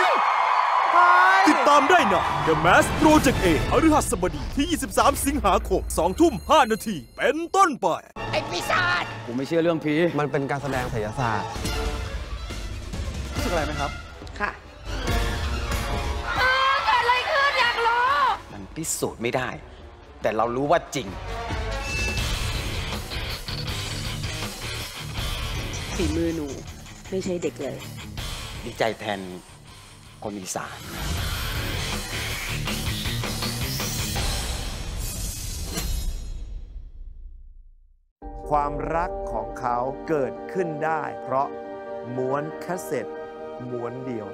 นติดตามได้นะ The Mask Project A พฤหัสบดีที่ 23 สิงหาคม 20:05 น.เป็นต้นไปไอ้ปีศาจผมไม่เชื่อเรื่องผีมันเป็นการแสดงไสยศาสตร์รู้สึกอะไรไหมครับค่ะเกิดอะไรขึ้นอยากรู้มันพิสูจน์ไม่ได้แต่เรารู้ว่าจริงฝีมือหนูไม่ใช่เด็กเลยดีใจแทนคนอีสานความรักของเขาเกิดขึ้นได้เพราะม้วนแคสเซ็ตม้วนเดียว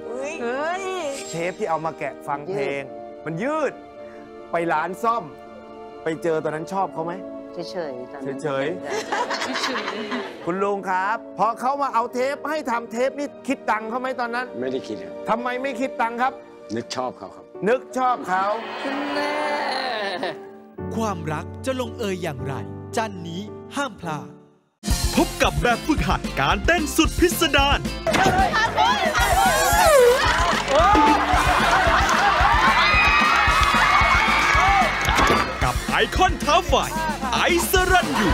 เทปที่เอามาแกะฟังเพลงมันยืดไปร้านซ่อมไปเจอตอนนั้นชอบเขาไหมเฉยคุณลุงครับพอเขามาเอาเทปให้ทำเทปนี่คิดตังค์เขาไหมตอนนั้นไม่ได้คิดครับทำไมไม่คิดตังค์ครับนึกชอบเขาครับนึกชอบเขาคุณแม่ความรักจะลงเอยอย่างไรจันนี้ห้ามพลาดพบกับแบบฝึกหัดการเต้นสุดพิสดารกับไอคอนเท้าไฟไอซ์รันอยู่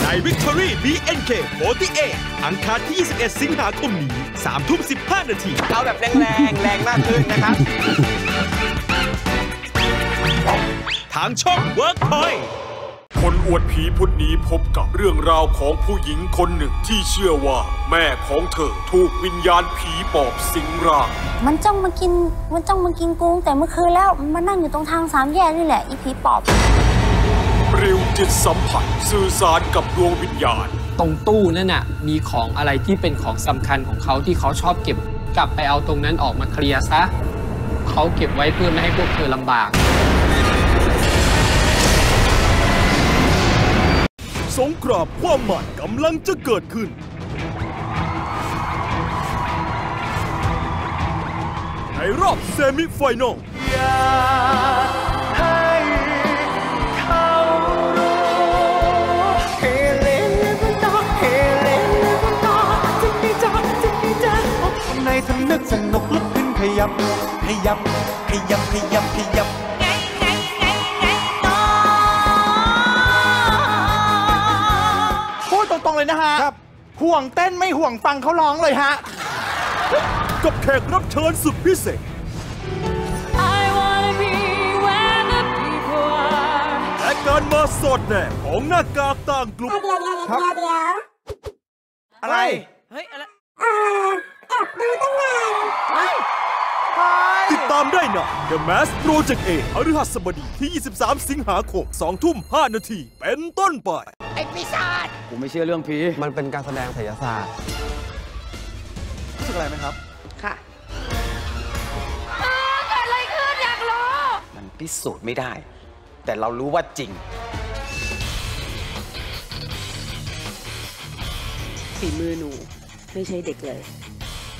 ใน Victory BNK48 อังคารที่ 21 สิงหาคมนี้ 3:15 น.เอาแบบแรงมากขึ้นนะครับ ทางช่อง Workpoint คนอวดผีพุธนี้พบกับเรื่องราวของผู้หญิงคนหนึ่งที่เชื่อว่าแม่ของเธอถูกวิญญาณผีปอบสิงร่างมันจ้องมากินกุ้งแต่เมื่อคืนแล้วมันนั่งอยู่ตรงทางสามแยกนี่แหละอีผีปอบปลิวจิตสัมผัสสื่อสารกับดวงวิญญาณตรงตู้นั่นน่ะมีของอะไรที่เป็นของสำคัญของเขาที่เขาชอบเก็บกลับไปเอาตรงนั้นออกมาเคลียร์ซะเขาเก็บไว้เพื่อไม่ให้พวกเธอลำบากสงครามความหมายกำลังจะเกิดขึ้นในรอบเซมิไฟแนลในทำนึกสนุกลุกขึ้นขยับขยับขยับขยับขยับพูดตรงๆเลยนะฮะห่วงเต้นไม่ห่วงฟังเขาร้องเลยฮะกับแขกรับเชิญสุดพิเศษและการมาสดแน่ของหน้ากากต่างกลุ่มอะไรเฮ้ยอะไรแอบดูตั้งนานติดตามได้นะ The Mask Project A พฤหัสบดีที่ 23 สิงหาคม 20:05 น.เป็นต้นไปไอ้ปีศาจผมไม่เชื่อเรื่องผีมันเป็นการแสดงไสยศาสตร์รู้สึกอะไรไหมครับค่ะเกิดอะไรขึ้นอยากรู้มันพิสูจน์ไม่ได้แต่เรารู้ว่าจริงฝีมือหนูไม่ใช่เด็กเลย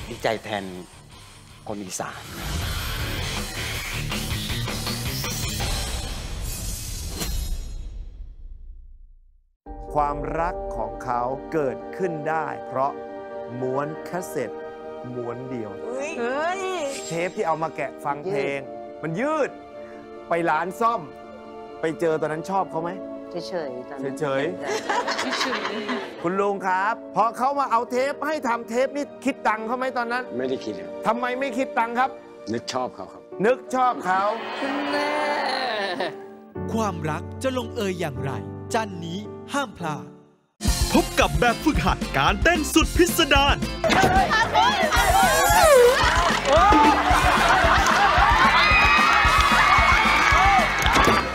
ดีใจแทนคนอีสานความรักของเขาเกิดขึ้นได้เพราะม้วนแคสเซ็ตม้วนเดียวเทปที่เอามาแกะฟังเพลงมันยืดไปร้านซ่อมไปเจอตอนนั้นชอบเขาไหมเฉยคุณลุงครับพอเขามาเอาเทปให้ทำเทปนี่คิดตังค์เขาไหมตอนนั้นไม่ได้คิดครับทำไมไม่คิดตังค์ครับนึกชอบเขาครับนึกชอบเขาคุณแม่ความรักจะลงเอยอย่างไรจันนี้ห้ามพลาดพบกับแบบฝึกหัดการเต้นสุดพิสดาร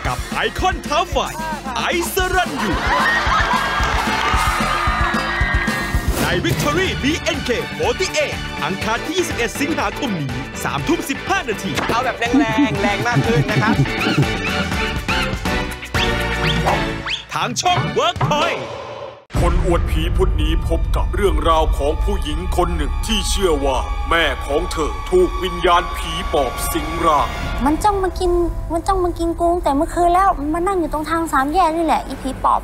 กับไอคอนเท้าไฟไอซ์รันอยู่ใน Victory BNK48 อังคารที่ 21 สิงหาคมนี้ 3:15 นาทีเอาแบบแรงมากขึ้นนะครับทางช่อง WorkPoint คนอวดผีพุธนี้พบกับเรื่องราวของผู้หญิงคนหนึ่งที่เชื่อว่าแม่ของเธอถูกวิญญาณผีปอบสิงร่างมันจ้องมากินกูแต่เมื่อคืนแล้วมันนั่งอยู่ตรงทางสามแยกนี่แหละอีผีปอบ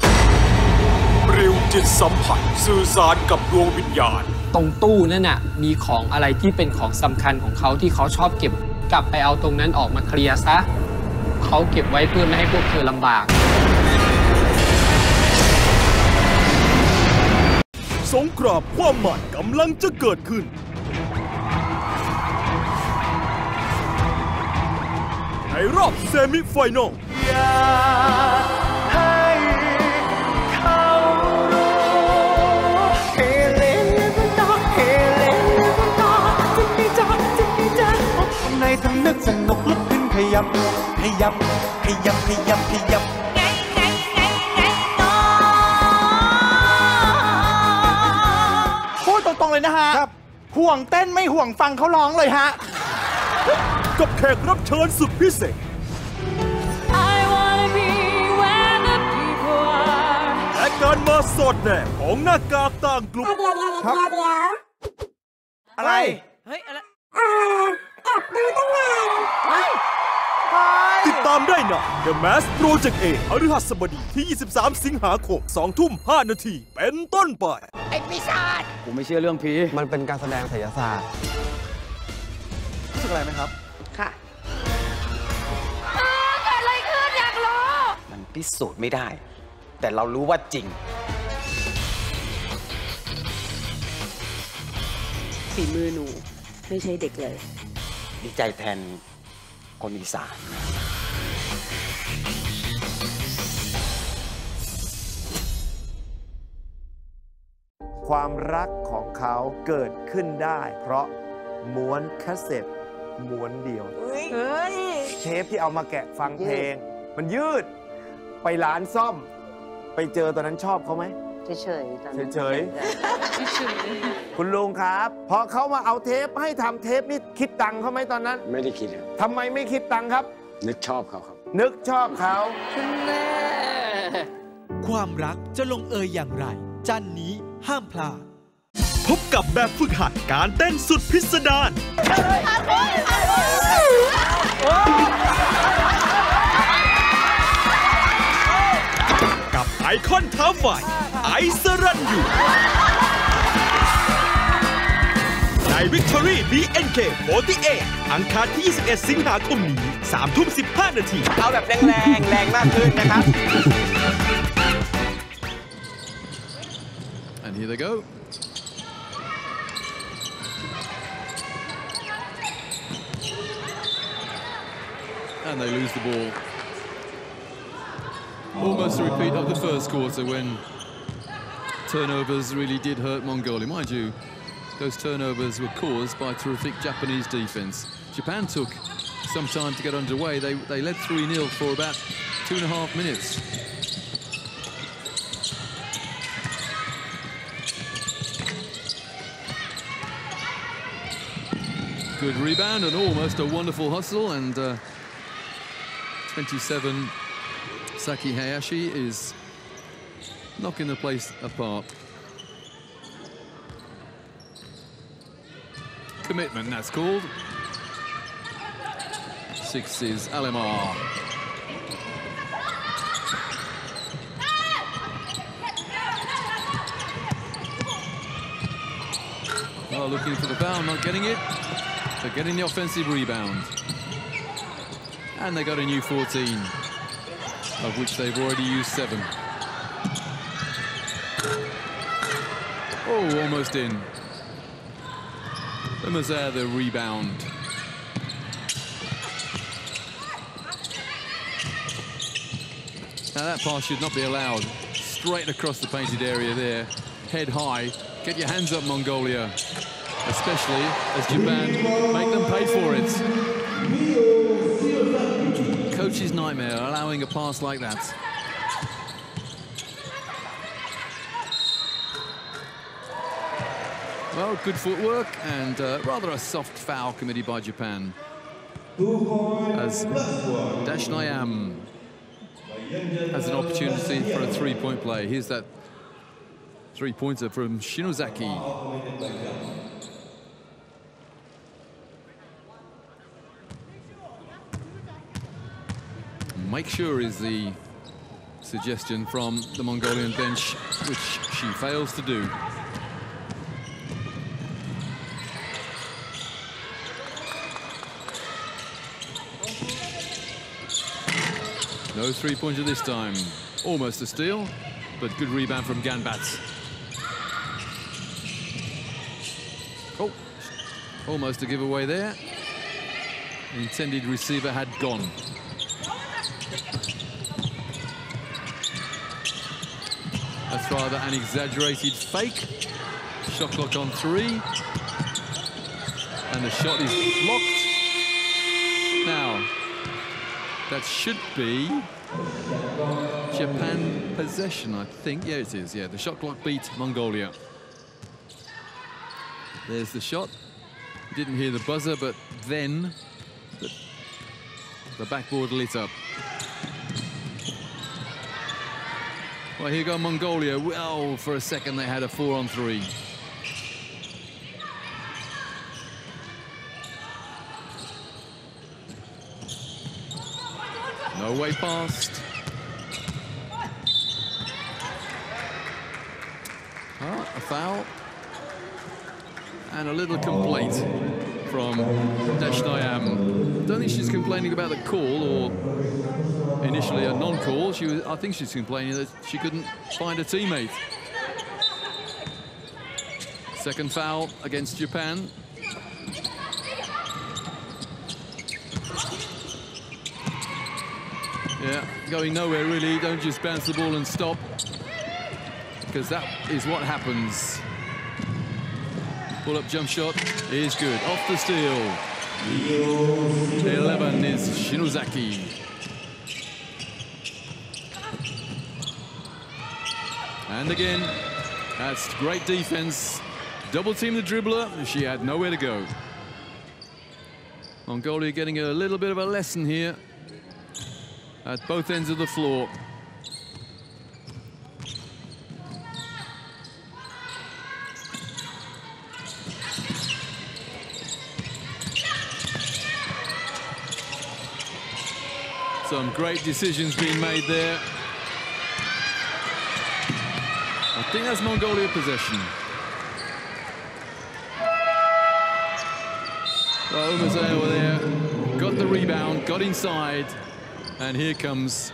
ริวจิตสัมผัสสื่อสารกับดวงวิญญาณตรงตู้นั่นน่ะมีของอะไรที่เป็นของสำคัญของเขาที่เขาชอบเก็บกลับไปเอาตรงนั้นออกมาเคลียร์ซะเขาเก็บไว้เพื่อไม่ให้พวกเธอลำบากสงครามความหมายกำลังจะเกิดขึ้นในรอบเซมิไฟแนลในทำนึกสนุกลุกขึ้นขยับพูดตรงๆเลยนะฮะห่วงเต้นไม่ห่วงฟังเขาร้องเลยฮะกับแขกรับเชิญสุดพิเศษและการมาสดแน่ของหน้ากากต่างกลุ่มอะไรเฮ้ยอะไรแอบดูตั้งนานติดตามได้นะ The Mask Project A พฤหัสบดีที่ 23 สิงหาคม 20:05 นาทีเป็นต้นไปไอ้ปีศาจผมไม่เชื่อเรื่องผีมันเป็นการแสดงไสยศาสตร์รู้สึกอะไรไหมครับค่ะเกิดอะไรขึ้นอยากรู้มันพิสูจน์ไม่ได้แต่เรารู้ว่าจริงฝีมือหนูไม่ใช่เด็กเลยดีใจแทนคนอีสานความรักของเขาเกิดขึ้นได้เพราะม้วนแคสเซ็ตม้วนเดียวเทปที่เอามาแกะฟังเพลงมันยืดไปร้านซ่อมไปเจอตอนนั้นชอบเขาไหมเฉยคุณลุงครับพอเขามาเอาเทปให้ทำเทปนี่คิดตังค์เขาไหมตอนนั้นไม่ได้คิดครับทำไมไม่คิดตังค์ครับนึกชอบเขาครับนึกชอบเขาความรักจะลงเอยอย่างไรจันนี้ห้ามพลาดพบกับแบบฝึกหัดการเต้นสุดพิสดารกับไอคอนเท้าไฟไอซ์รันอยู่ใน Victory BNK48 อังคารที่ 21 สิงหาคมนี้ 3:15 นาทีเอาแบบแรงมากขึ้นนะครับ And here they go. And they lose the ball. Almost a repeat of the first quarter when turnovers really did hurt Mongolia. Mind you, those turnovers were caused by terrific Japanese defense. Japan took some time to get underway. They led 3-0 for about 2.5 minutes. Good rebound and almost a wonderful hustle, and 27 Saki Hayashi is knocking the place apart. Commitment, that's called. 6 is Alemar. Oh, looking for the foul, not getting it. They're getting the offensive rebound. And they got a new 14, of which they've already used 7. Oh, almost in. Lemazar, the rebound. Now that pass should not be allowed. Straight across the painted area there. Head high. Get your hands up, Mongolia. Especially as Japan make them pay for it. Coach's nightmare, allowing a pass like that. Well, good footwork and rather a soft foul committed by Japan. As Dashnayam has an opportunity for a three-point play. Here's that three-pointer from Shinozaki. Make sure is the suggestion from the Mongolian bench, which she fails to do. No three-pointer this time. Almost a steal, but good rebound from Ganbat. Oh, almost a giveaway there. The intended receiver had gone. That's rather an exaggerated fake. Shot clock on 3. And the shot is blocked. Now, that should be Japan possession, I think. Yeah, it is. Yeah, the shot clock beat Mongolia. There's the shot. Didn't hear the buzzer, but then the backboard lit up. Well, here go Mongolia. Well, for a second they had a 4-on-3. No way past. A foul. And a little complaint from Dashnayam. Don't think she's complaining about the call or initially a non-call. I think she's complaining that she couldn't find a teammate. Second foul against Japan. Yeah, going nowhere really. Don't just bounce the ball and stop, because that is what happens. Pull-up jump shot is good. Off the steal. 11 is Shinozaki. And again, that's great defense. Double team the dribbler. She had nowhere to go. Mongolia getting a little bit of a lesson here at both ends of the floor. Some great decisions being made there. I think that's Mongolia possession. Well, Umazay over there got the rebound, got inside, and here comes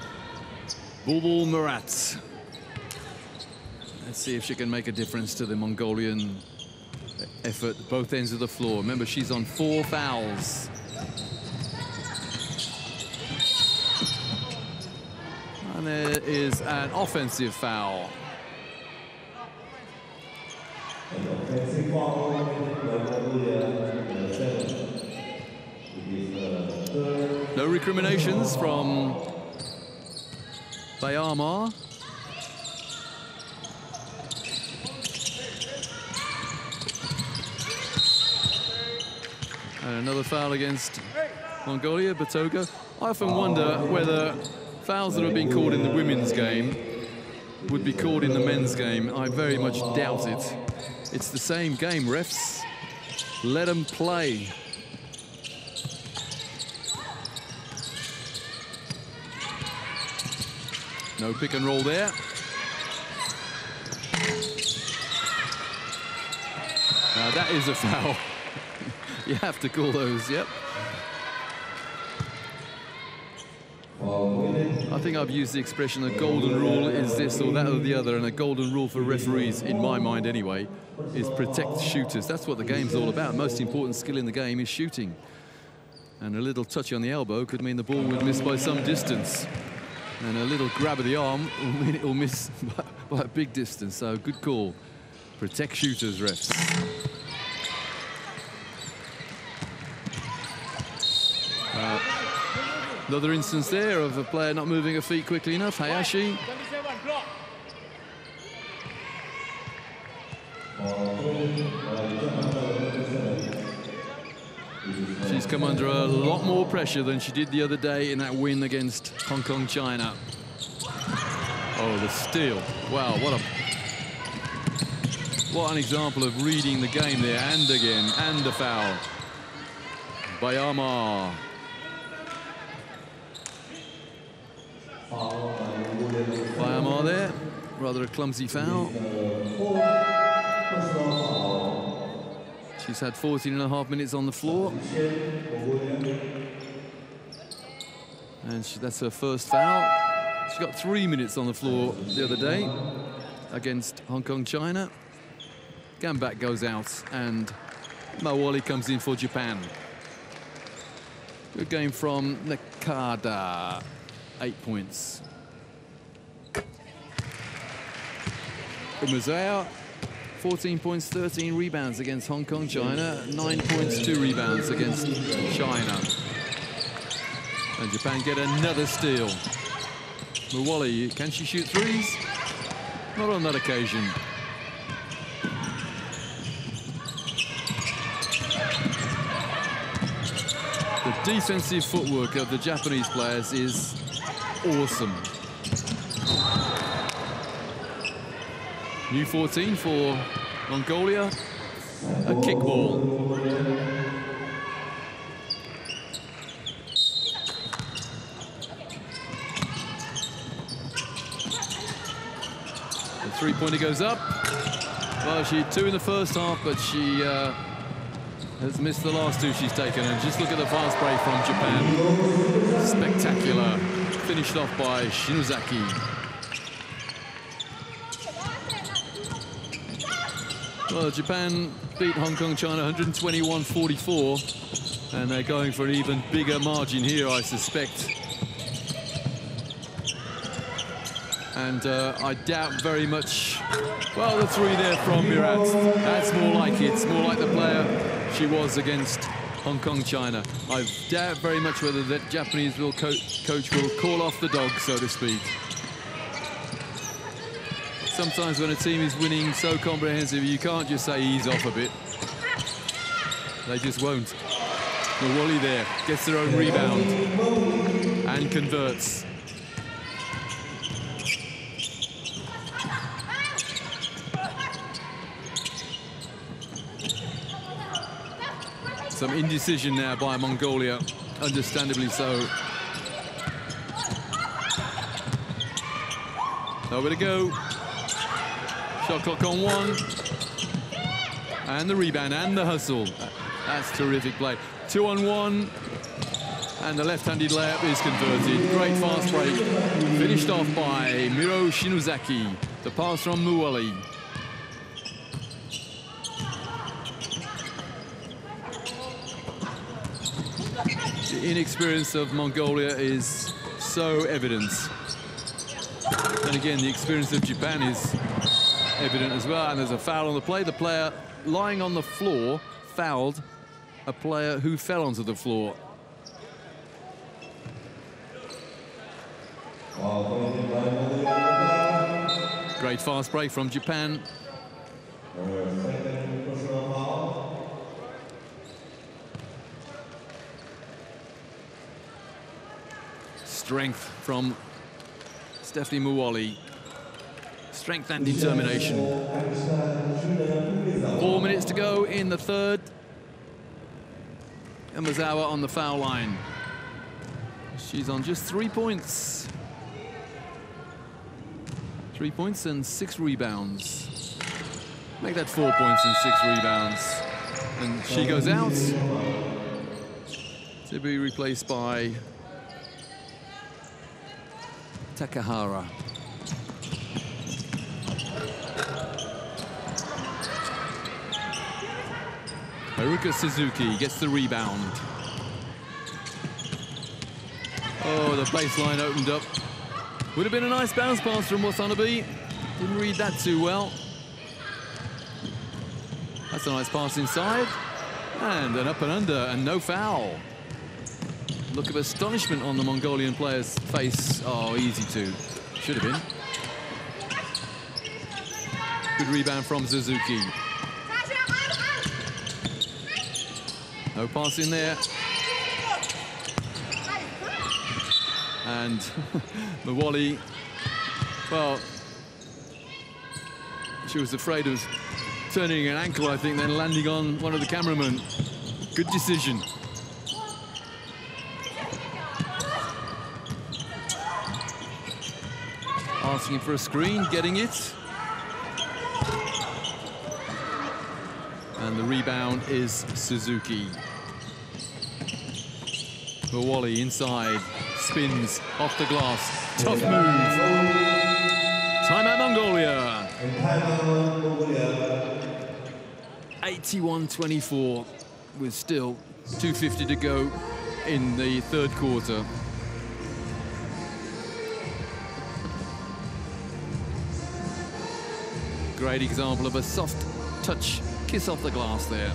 Bulbul Murat. Let's see if she can make a difference to the Mongolian effort at both ends of the floor. Remember, she's on 4 fouls. And there is an offensive foul. No recriminations from Bayama. And another foul against Mongolia, Batoga. I often wonder whether fouls that have been called in the women's game would be called in the men's game. I very much doubt it. It's the same game, refs. Let them play. No pick and roll there. Now that is a foul. You have to call those, yep. I think I've used the expression a golden rule is this or that or the other, and a golden rule for referees, in my mind anyway, is protect shooters. That's what the game's all about. Most important skill in the game is shooting. And a little touch on the elbow could mean the ball would miss by some distance. And a little grab of the arm will mean it will miss by a big distance. So good call. Protect shooters, refs. Another instance there of a player not moving her feet quickly enough. Hayashi. She's come under a lot more pressure than she did the other day in that win against Hong Kong China. Oh, the steal. Wow, what an example of reading the game there, and again, and a foul. Bayama. Bayama there, rather a clumsy foul. She's had 14.5 minutes on the floor. And that's her first foul. She got 3 minutes on the floor the other day against Hong Kong China. Gambak goes out and Mawali comes in for Japan. Good game from Nakada. 8 points. Umazao, 14 points, 13 rebounds against Hong Kong China. 9 points, 2 rebounds against China. And Japan get another steal. Mawali, can she shoot threes? Not on that occasion. The defensive footwork of the Japanese players is awesome. New 14 for Mongolia, a kickball. The three-pointer goes up. Well, she had 2 in the first half, but she has missed the last 2 she's taken. And just look at the fast break from Japan. Spectacular. Finished off by Shinozaki. Well, Japan beat Hong Kong China 121-44. And they're going for an even bigger margin here, I suspect. And I doubt very much. Well, the 3 there from Mirat. That's more like it. It's more like the player she was against Hong Kong China. I doubt very much whether that Japanese coach will call off the dog, so to speak. Sometimes when a team is winning so comprehensively, you can't just say ease off a bit. They just won't. Mawali there gets their own rebound and converts. Some indecision now by Mongolia, understandably so. Nowhere to go. Shot clock on 1. And the rebound and the hustle. That's terrific play. 2 on 1. And the left-handed layup is converted. Great fast break. Finished off by Miro Shinozaki. The pass from Mawali. The inexperience of Mongolia is so evident. And again, the experience of Japan is evident as well. And there's a foul on the play. The player lying on the floor fouled a player who fell onto the floor. Great fast break from Japan. Strength from Stephanie Mawali. Strength and determination. 4 minutes to go in the third. And Mazawa on the foul line. She's on just 3 points. 3 points and 6 rebounds. Make that 4 points and 6 rebounds. And she goes out to be replaced by Takahara. Haruka Suzuki gets the rebound. Oh, the baseline opened up. Would have been a nice bounce pass from Watanabe. Didn't read that too well. That's a nice pass inside. And an up and under and no foul. Look of astonishment on the Mongolian player's face. Oh, easy to. Should have been. Good rebound from Suzuki. No pass in there. And Mwali, well, she was afraid of turning an ankle, I think, then landing on one of the cameramen. Good decision. Asking for a screen, getting it. And the rebound is Suzuki. Mwali inside, spins off the glass. Tough move. Timeout Mongolia. 81-24 with still 2:50 to go in the third quarter. Great example of a soft touch kiss off the glass there.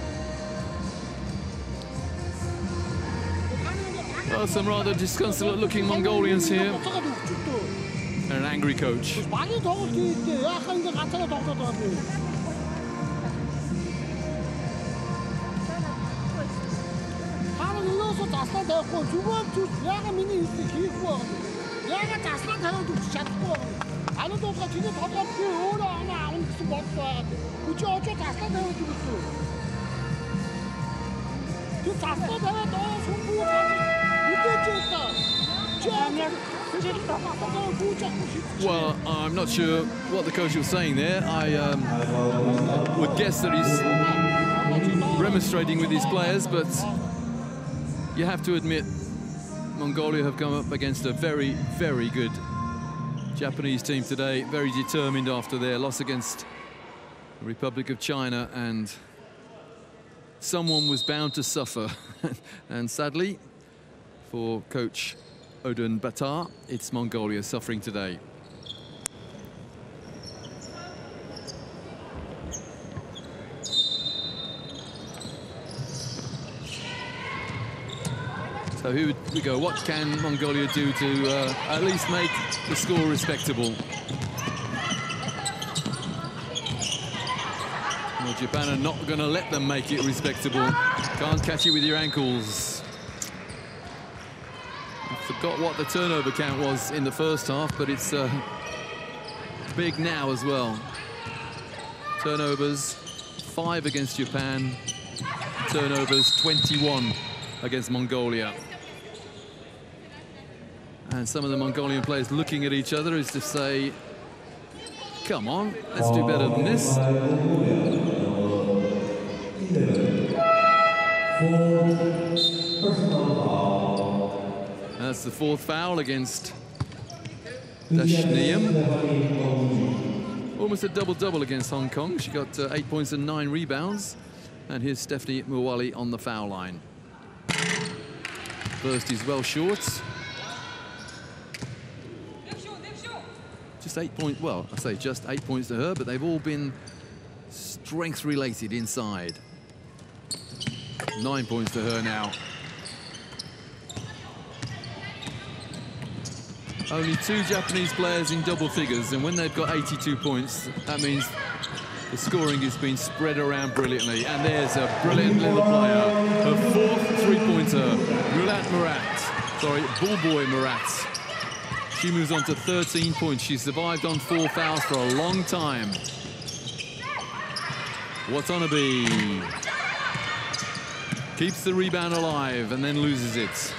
Oh, some rather disconsolate looking Mongolians here. And an angry coach. Well, I'm not sure what the coach was saying there. I would guess that he's remonstrating with his players, but you have to admit Mongolia have come up against a very, very good Japanese team today, very determined after their loss against the Republic of China, and someone was bound to suffer. And sadly, for coach Odun Batar, it's Mongolia suffering today. So here we go. What can Mongolia do to at least make the score respectable? Well, Japan are not going to let them make it respectable. Can't catch it with your ankles. I forgot what the turnover count was in the first half, but it's big now as well. Turnovers, 5 against Japan. Turnovers, 21 against Mongolia. And some of the Mongolian players looking at each other as to say, come on, let's do better than this. That's the 4th foul against Dashniyam. Almost a double-double against Hong Kong. She got 8 points and 9 rebounds. And here's Stephanie Mwali on the foul line. First is well short. Just 8 points, well, I say just 8 points to her, but they've all been strength-related inside. 9 points to her now. Only 2 Japanese players in double figures, and when they've got 82 points, that means the scoring has been spread around brilliantly. And there's a brilliant little player, her 4th three-pointer, Bulboy Murat. She moves on to 13 points. She's survived on 4 fouls for a long time. Watanabe keeps the rebound alive and then loses it.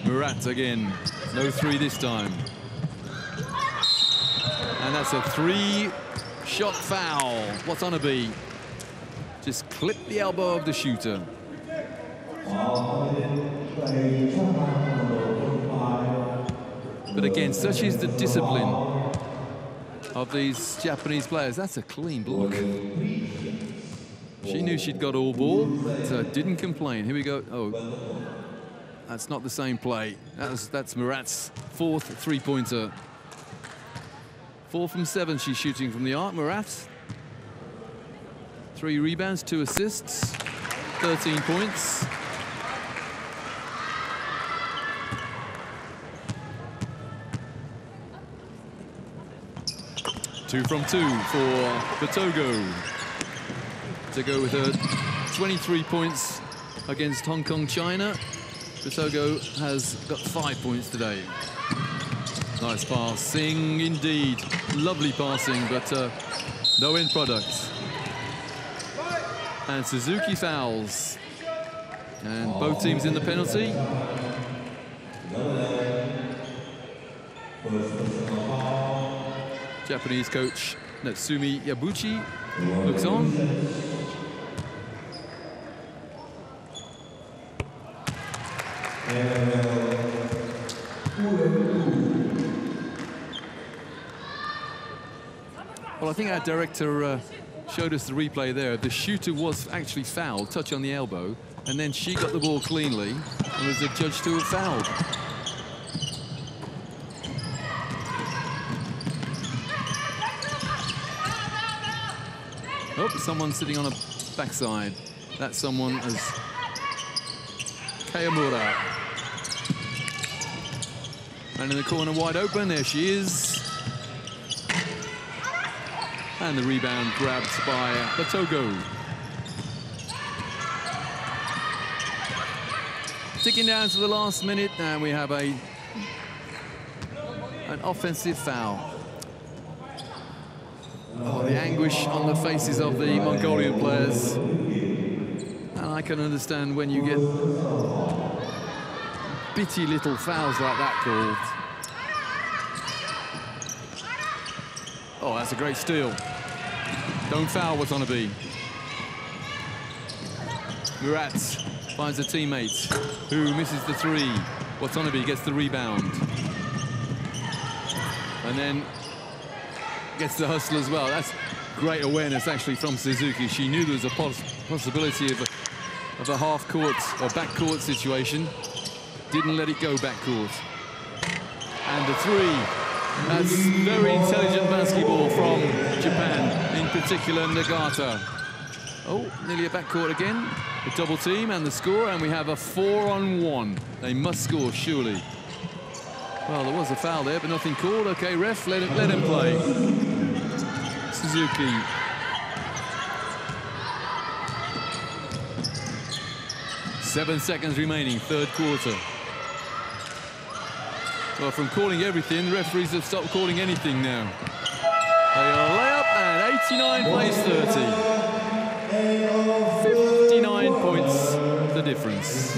Murat again, no 3 this time. And that's a 3-shot foul. Watanabe just clipped the elbow of the shooter. But again, such is the discipline of these Japanese players. That's a clean block. She knew she'd got all ball, but didn't complain. Here we go. Oh, that's not the same play. That's Murat's 4th three-pointer. 4 from 7 she's shooting from the arc. Murat, 3 rebounds, 2 assists, 13 points. Two from 2 for Batogo to go with her 23 points against Hong Kong, China. Togo has got 5 points today. Nice passing indeed. Lovely passing, but no end product. And Suzuki fouls. And both teams in the penalty. Japanese coach Natsumi Yabuchi looks on. Well, I think our director showed us the replay there. The shooter was actually fouled, touch on the elbow, and then she got the ball cleanly and was adjudged to have fouled. Oh, someone sitting on a backside. That someone is Kayamura. And in the corner, wide open, there she is. And the rebound grabbed by Togo. Ticking down to the last minute, and we have an offensive foul. Oh, the anguish on the faces of the Mongolian players. And I can understand when you get bitty little fouls like that called. Oh, that's a great steal. Don't foul, Watanabe. Murat finds a teammate who misses the three. Watanabe gets the rebound. And then gets the hustle as well. That's great awareness actually from Suzuki. She knew there was a possibility of a half-court or back-court situation. Didn't let it go back-court. And the three. That's very intelligent basketball from Japan, in particular Nagata. Oh, nearly a backcourt again. A double team and the score, and we have a 4-on-1. They must score, surely. Well, there was a foul there, but nothing called. Okay, ref, let him play. Suzuki. Seven seconds remaining, third quarter. Well, from calling everything, the referees have stopped calling anything now. They are layup and 89 plays 30. 59 points, the difference.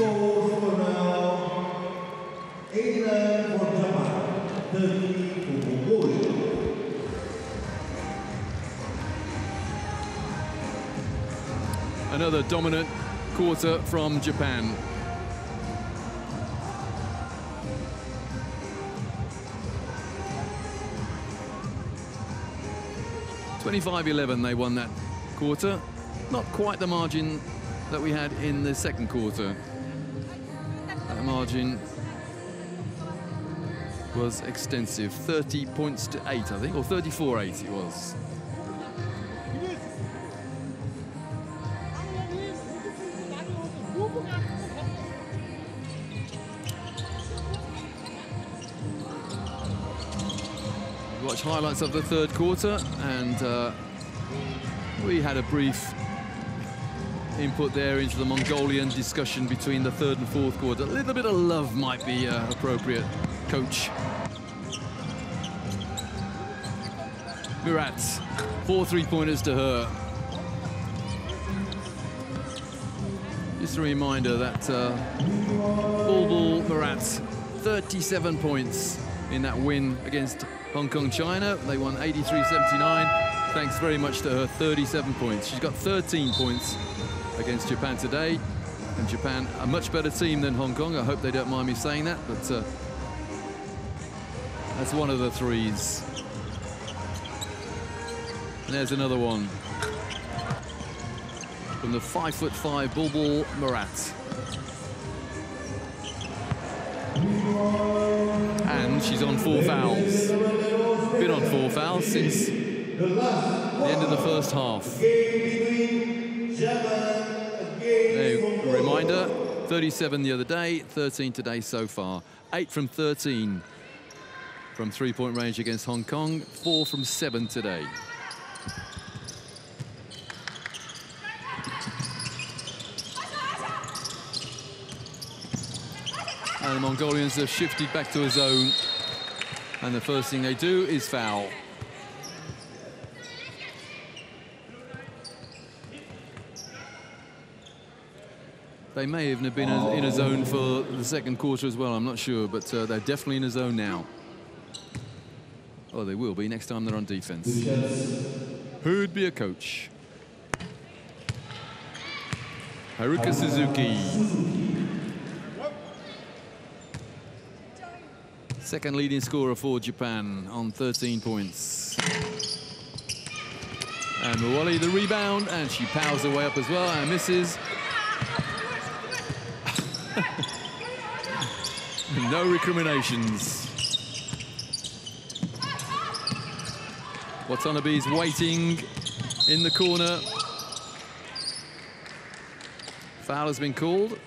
Another dominant quarter from Japan. (25-11) they won that quarter. Not quite the margin that we had in the second quarter. That margin was extensive. 30 points to 8, I think, or 34-8 it was. Watch highlights of the third quarter, and we had a brief input there into the Mongolian discussion between the third and fourth quarter. A little bit of love might be appropriate, coach. Murat, 4 3-pointers to her. Just a reminder that Bulbul Murat, 37 points in that win against Hong Kong, China. They won 83-79. Thanks very much to her 37 points. She's got 13 points against Japan today. And Japan, a much better team than Hong Kong. I hope they don't mind me saying that, but that's one of the threes. And there's another one from the 5'5" Bulbul Murat. And she's on 4 fouls. Been on 4 fouls since the end of the first half. A reminder, 37 the other day, 13 today so far. 8 from 13 from 3-point range against Hong Kong, 4 from 7 today. And the Mongolians have shifted back to a zone. And the first thing they do is foul. They may even have been in a zone for the second quarter as well, I'm not sure, but they're definitely in a zone now. Oh, they will be next time they're on defense. Who'd be a coach? Haruka Suzuki. Second leading scorer for Japan on 13 points. And Mawali the rebound, and she powers her way up as well and misses. No recriminations. Watanabe's waiting in the corner. Foul has been called.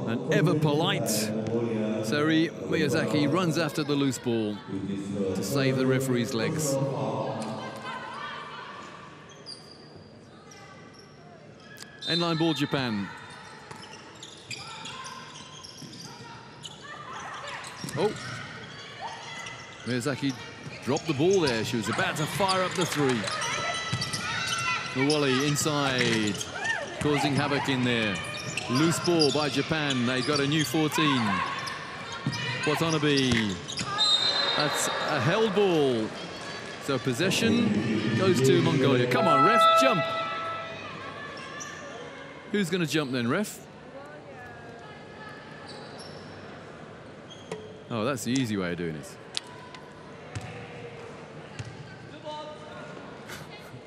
And ever polite, Seri Miyazaki runs after the loose ball to save the referee's legs. Endline ball, Japan. Oh, Miyazaki dropped the ball there. She was about to fire up the three. Mawali inside, causing havoc in there. Loose ball by Japan. They got a new 14. Watanabe. That's a held ball. So possession goes to Mongolia. Come on, ref, jump. Who's going to jump then, ref? Oh, that's the easy way of doing it.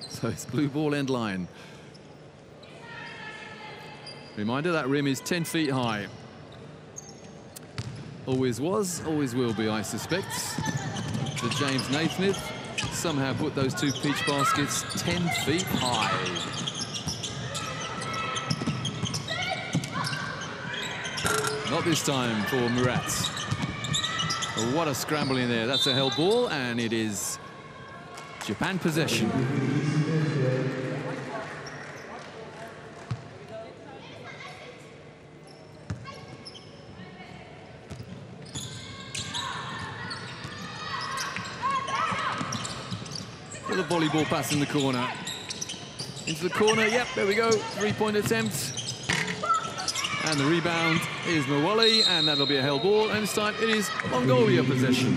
So it's blue ball end line. Reminder, that rim is 10 feet high. Always was, always will be, I suspect. The James Naismith somehow put those two peach baskets 10 feet high. Not this time for Murat. Oh, what a scramble in there. That's a held ball, and it is Japan possession. With a volleyball pass in the corner. Into the corner, yep, there we go. Three-point attempt. And the rebound is Mawali, and that'll be a held ball. And this time it is Mongolia possession.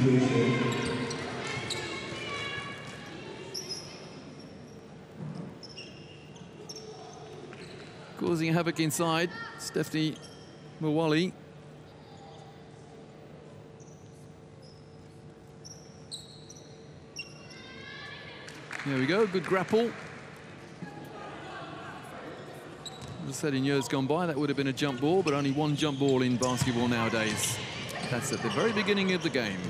Causing havoc inside, Stephanie Mawali. There we go, good grapple. As I said, in years gone by, that would have been a jump ball, but only one jump ball in basketball nowadays. That's at the very beginning of the game.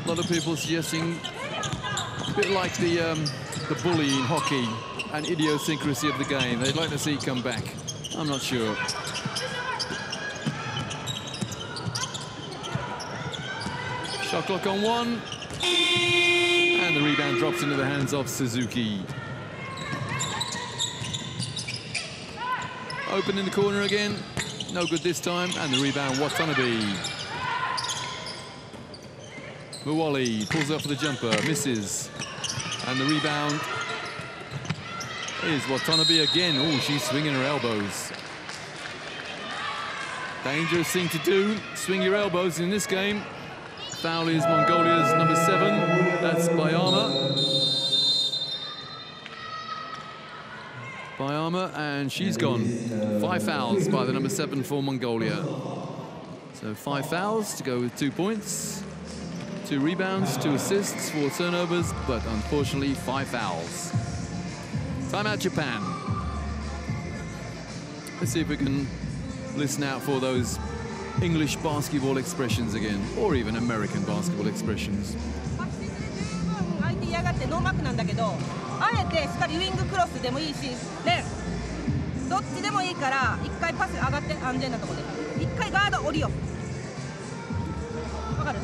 A lot of people suggesting a bit like the bully in hockey, an idiosyncrasy of the game. They'd like to see it come back. I'm not sure. Shot clock on one. And the rebound drops into the hands of Suzuki. Open in the corner again. No good this time. And the rebound, Watanabe. Mawali pulls up for the jumper, misses. And the rebound is Watanabe again. Oh, she's swinging her elbows. Dangerous thing to do, swing your elbows in this game. Foul is Mongolia's number 7. That's Bayama. Bayama, and she's gone. 5 fouls by the number 7 for Mongolia. So 5 fouls to go with 2 points. 2 rebounds, 2 assists, 4 turnovers, but unfortunately 5 fouls. Timeout Japan. Let's see if we can listen out for those English basketball expressions again, or even American basketball expressions. 相手嫌がってノーマークなんだけど、あえてしっかりウィングクロスでもいいし、で、どっちでもいいから一回パス上がって安全なところで、一回ガード降りよう。わかる？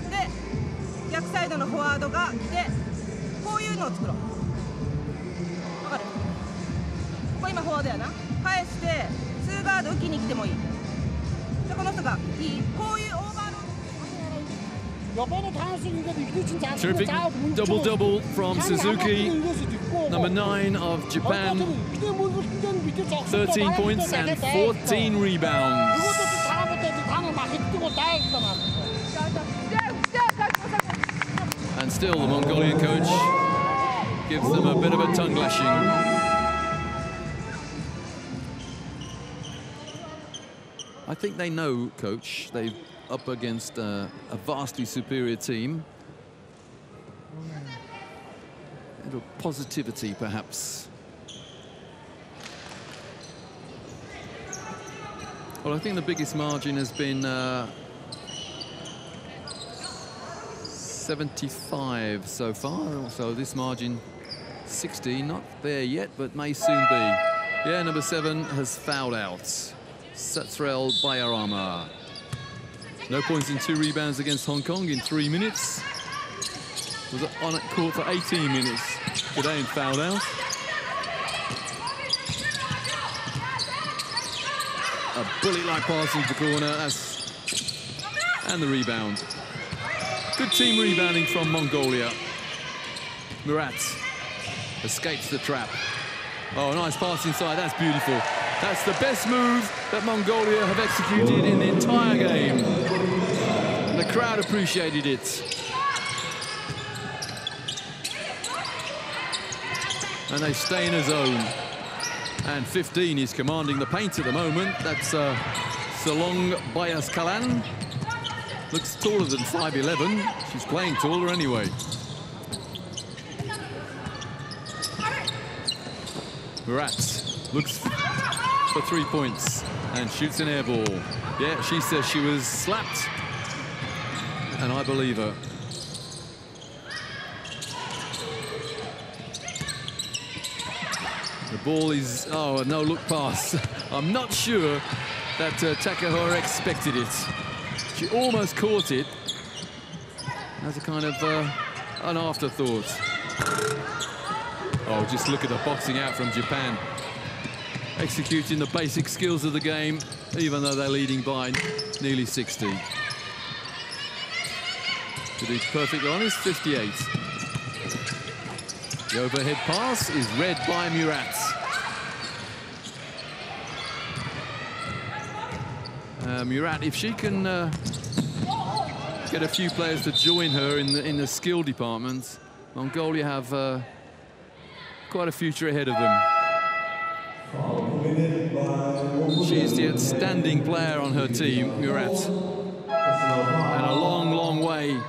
で、逆サイドのフォワードが来て、こういうのを作ろう。かる。ここ今フォワードやな。返して2ガード受けに来てもいい。じゃこの人がいい。こういうオーバーロー。Terrific double-double from Suzuki, number 9 of Japan. 13 points and 14 rebounds. And still the Mongolian coach gives them a bit of a tongue lashing. I think they know, coach, they're up against a vastly superior team. A little positivity, perhaps. Well, I think the biggest margin has been 75 so far. So this margin, 60, not there yet, but may soon be. Yeah, number 7 has fouled out. Satsrel Bayarama. No points and 2 rebounds against Hong Kong in 3 minutes. Was on at court for 18 minutes today and fouled out. A bullet-like pass into the corner, and the rebound. Good team rebounding from Mongolia. Murat escapes the trap. Oh, nice pass inside, that's beautiful. That's the best move that Mongolia have executed in the entire game. The crowd appreciated it. And they stay in a zone. And 15 is commanding the paint at the moment. That's Salong Bayaskalan. Looks taller than 5'11". She's playing taller anyway. Murat looks for 3 points and shoots an air ball. Yeah, she says she was slapped, and I believe her. The ball is, oh, a no-look pass. I'm not sure that Takahara expected it. She almost caught it as a kind of an afterthought. Oh, just look at the boxing out from Japan. Executing the basic skills of the game, even though they're leading by nearly 60. To be perfectly honest, 58. The overhead pass is read by Murat. Murat, if she can get a few players to join her in the skill department, Mongolia have quite a future ahead of them. She's the outstanding player on her team, Murat, and a long, long way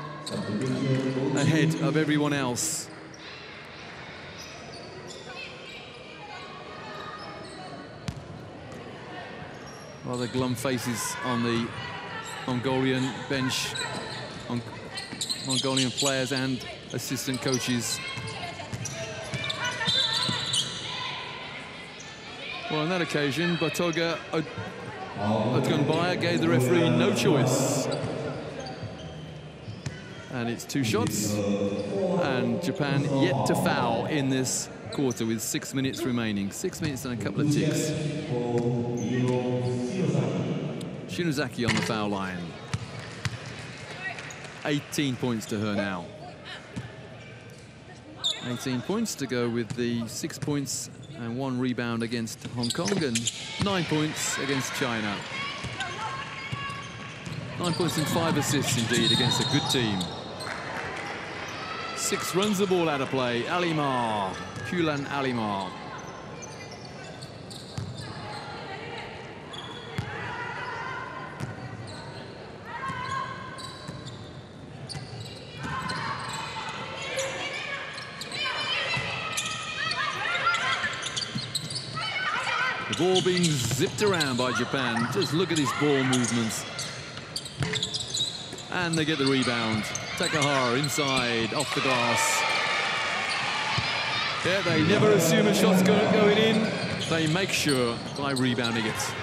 ahead of everyone else. Rather glum faces on the Mongolian bench, Mongolian players and assistant coaches. Well, on that occasion, Batoga Odgunbaya gave the referee no choice. And it's 2 shots, and Japan yet to foul in this quarter with 6 minutes remaining. 6 minutes and a couple of ticks. Shinozaki on the foul line. 18 points to her now. 18 points to go with the 6 points and 1 rebound against Hong Kong and 9 points against China. 9 points and 5 assists indeed against a good team. 6 runs the ball out of play. Alimar, Pulan Alimar. The ball being zipped around by Japan. Just look at his ball movements. And they get the rebound. Takahara inside, off the glass. Yeah, they never assume a shot's going in. They make sure by rebounding it.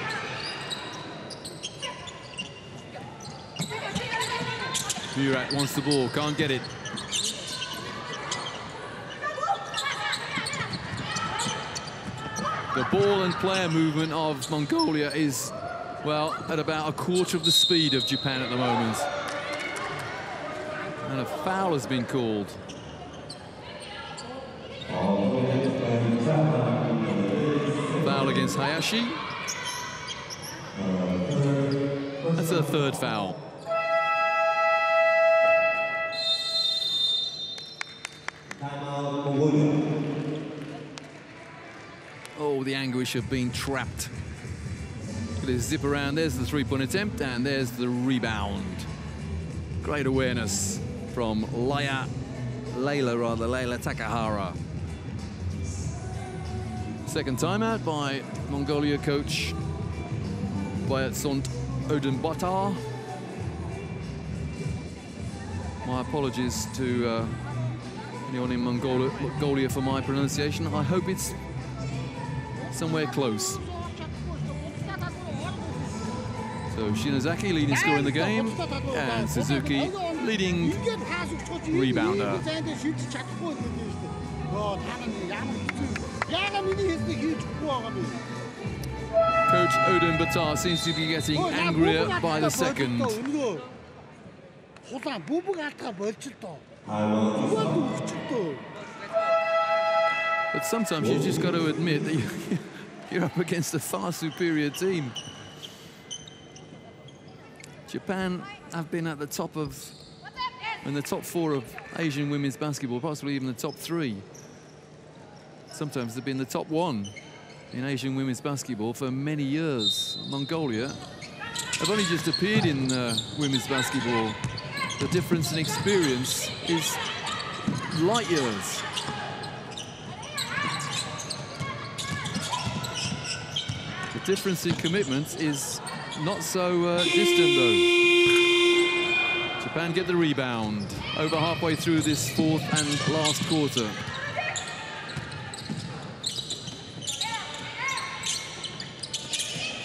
Murat wants the ball, can't get it. ball and player movement of Mongolia is, well, at about a quarter of the speed of Japan at the moment. And a foul has been called. Foul against Hayashi. That's a third foul. Oh, the anguish of being trapped. Look at this zip around. There's the three-point attempt, and there's the rebound. Great awareness from Layla Takahara. Second timeout by Mongolia coach Bayat-Sont Odunbatar. My apologies to anyone in Mongolia for my pronunciation. I hope it's somewhere close. So Shinozaki leading scorer in the game, and Suzuki leading rebounder. Coach Odunbatar seems to be getting angrier by the second. But sometimes you just got to admit that you're up against a far superior team. Japan have been at the top of, in the top 4 of Asian women's basketball, possibly even the top 3. Sometimes they've been the top 1 in Asian women's basketball for many years. Mongolia have only just appeared in women's basketball. The difference in experience is light years. The difference in commitment is not so distant, though. Japan get the rebound over halfway through this 4th and last quarter.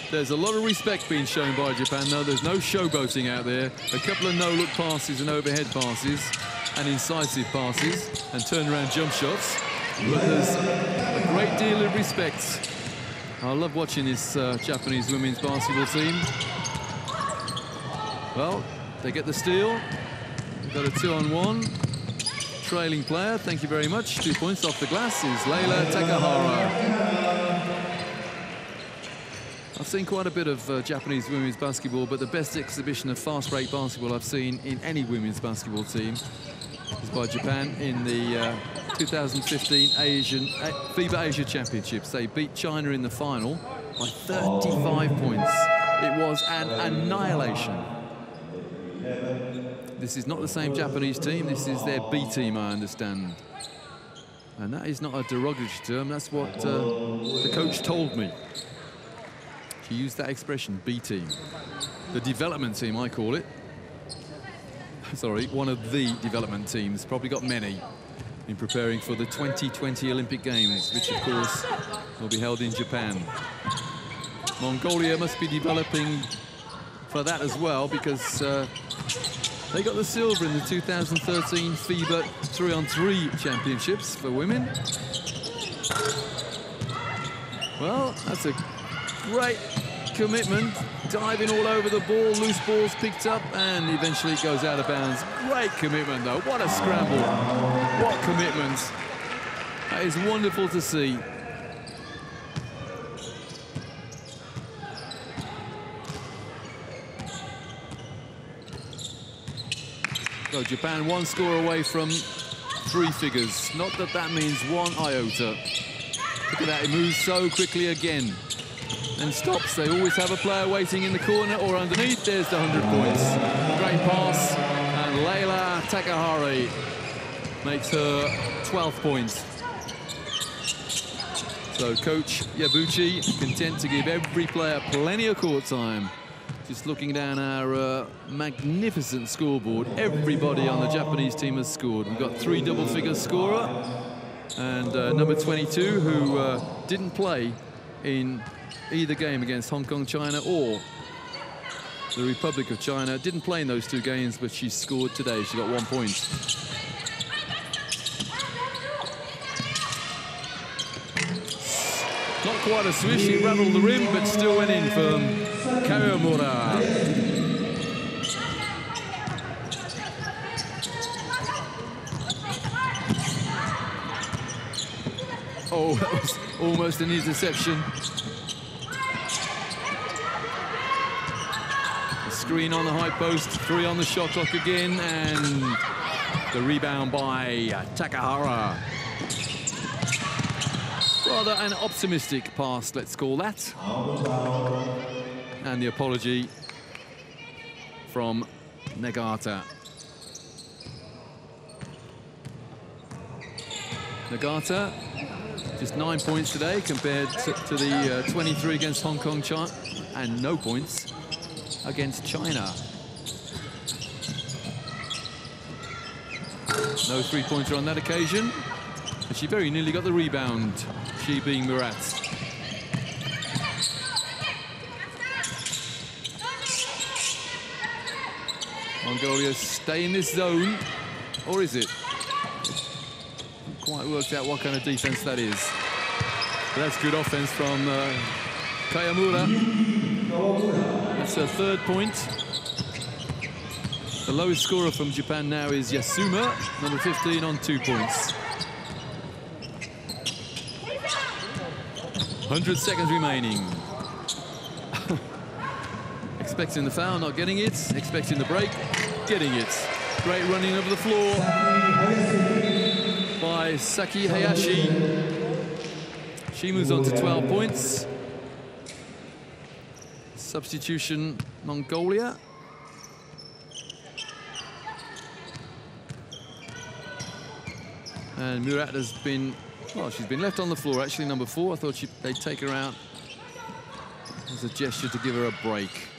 There's a lot of respect being shown by Japan, though. There's no showboating out there. A couple of no-look passes and overhead passes and incisive passes and turnaround jump shots. But there's a great deal of respect. I love watching this Japanese women's basketball team. Well, they get the steal. We've got a 2-on-1. Trailing player, thank you very much. 2 points off the glass is Layla Takahara. I've seen quite a bit of Japanese women's basketball, but the best exhibition of fast-break basketball I've seen in any women's basketball team is by Japan in the 2015 FIBA Asia Championships. They beat China in the final by 35 points. It was an annihilation. This is not the same Japanese team. This is their B team, I understand. And that is not a derogatory term. That's what the coach told me. She used that expression, B team. The development team, I call it. Sorry, one of the development teams. Probably got many in preparing for the 2020 Olympic Games, which of course will be held in Japan. Mongolia must be developing for that as well, because they got the silver in the 2013 FIBA 3-on-3 championships for women. Well, that's a great commitment, diving all over the ball, loose balls picked up, and eventually it goes out of bounds. Great commitment, though. What a scramble. What commitment. That is wonderful to see. So Japan 1 score away from 3 figures. Not that that means 1 iota. Look at that, it moves so quickly again. And stops. They always have a player waiting in the corner or underneath. There's the 100 points. Great pass, and Layla Takahara makes her 12th point. So Coach Yabuchi content to give every player plenty of court time. Just looking down our magnificent scoreboard, everybody on the Japanese team has scored. We've got 3 double-figure scorer, and number 22, who didn't play in either game against Hong Kong, China, or the Republic of China. Didn't play in those 2 games, but she scored today. She got 1 point. Not quite a swish. He rattled the rim, but still went in from Kayamura. Oh, that was almost an interception. A screen on the high post, 3 on the shot clock again, and the rebound by Takahara. Rather an optimistic pass, let's call that. And the apology from Nagata. Nagata, just 9 points today compared to the 23 against Hong Kong, China, and no points against China. No three-pointer on that occasion, and she very nearly got the rebound, she being Murat. Mongolia stay in this zone, or is it? Quite worked out what kind of defense that is. But that's good offense from Kayamura. That's her 3rd point. The lowest scorer from Japan now is Yasuma, number 15, on 2 points. 100 seconds remaining. Expecting the foul, not getting it. Expecting the break, getting it. Great running over the floor by Saki Hayashi. She moves on to 12 points. Substitution, Mongolia. And Murat has been, well, she's been left on the floor, actually, number 4. I thought they'd take her out as a gesture to give her a break.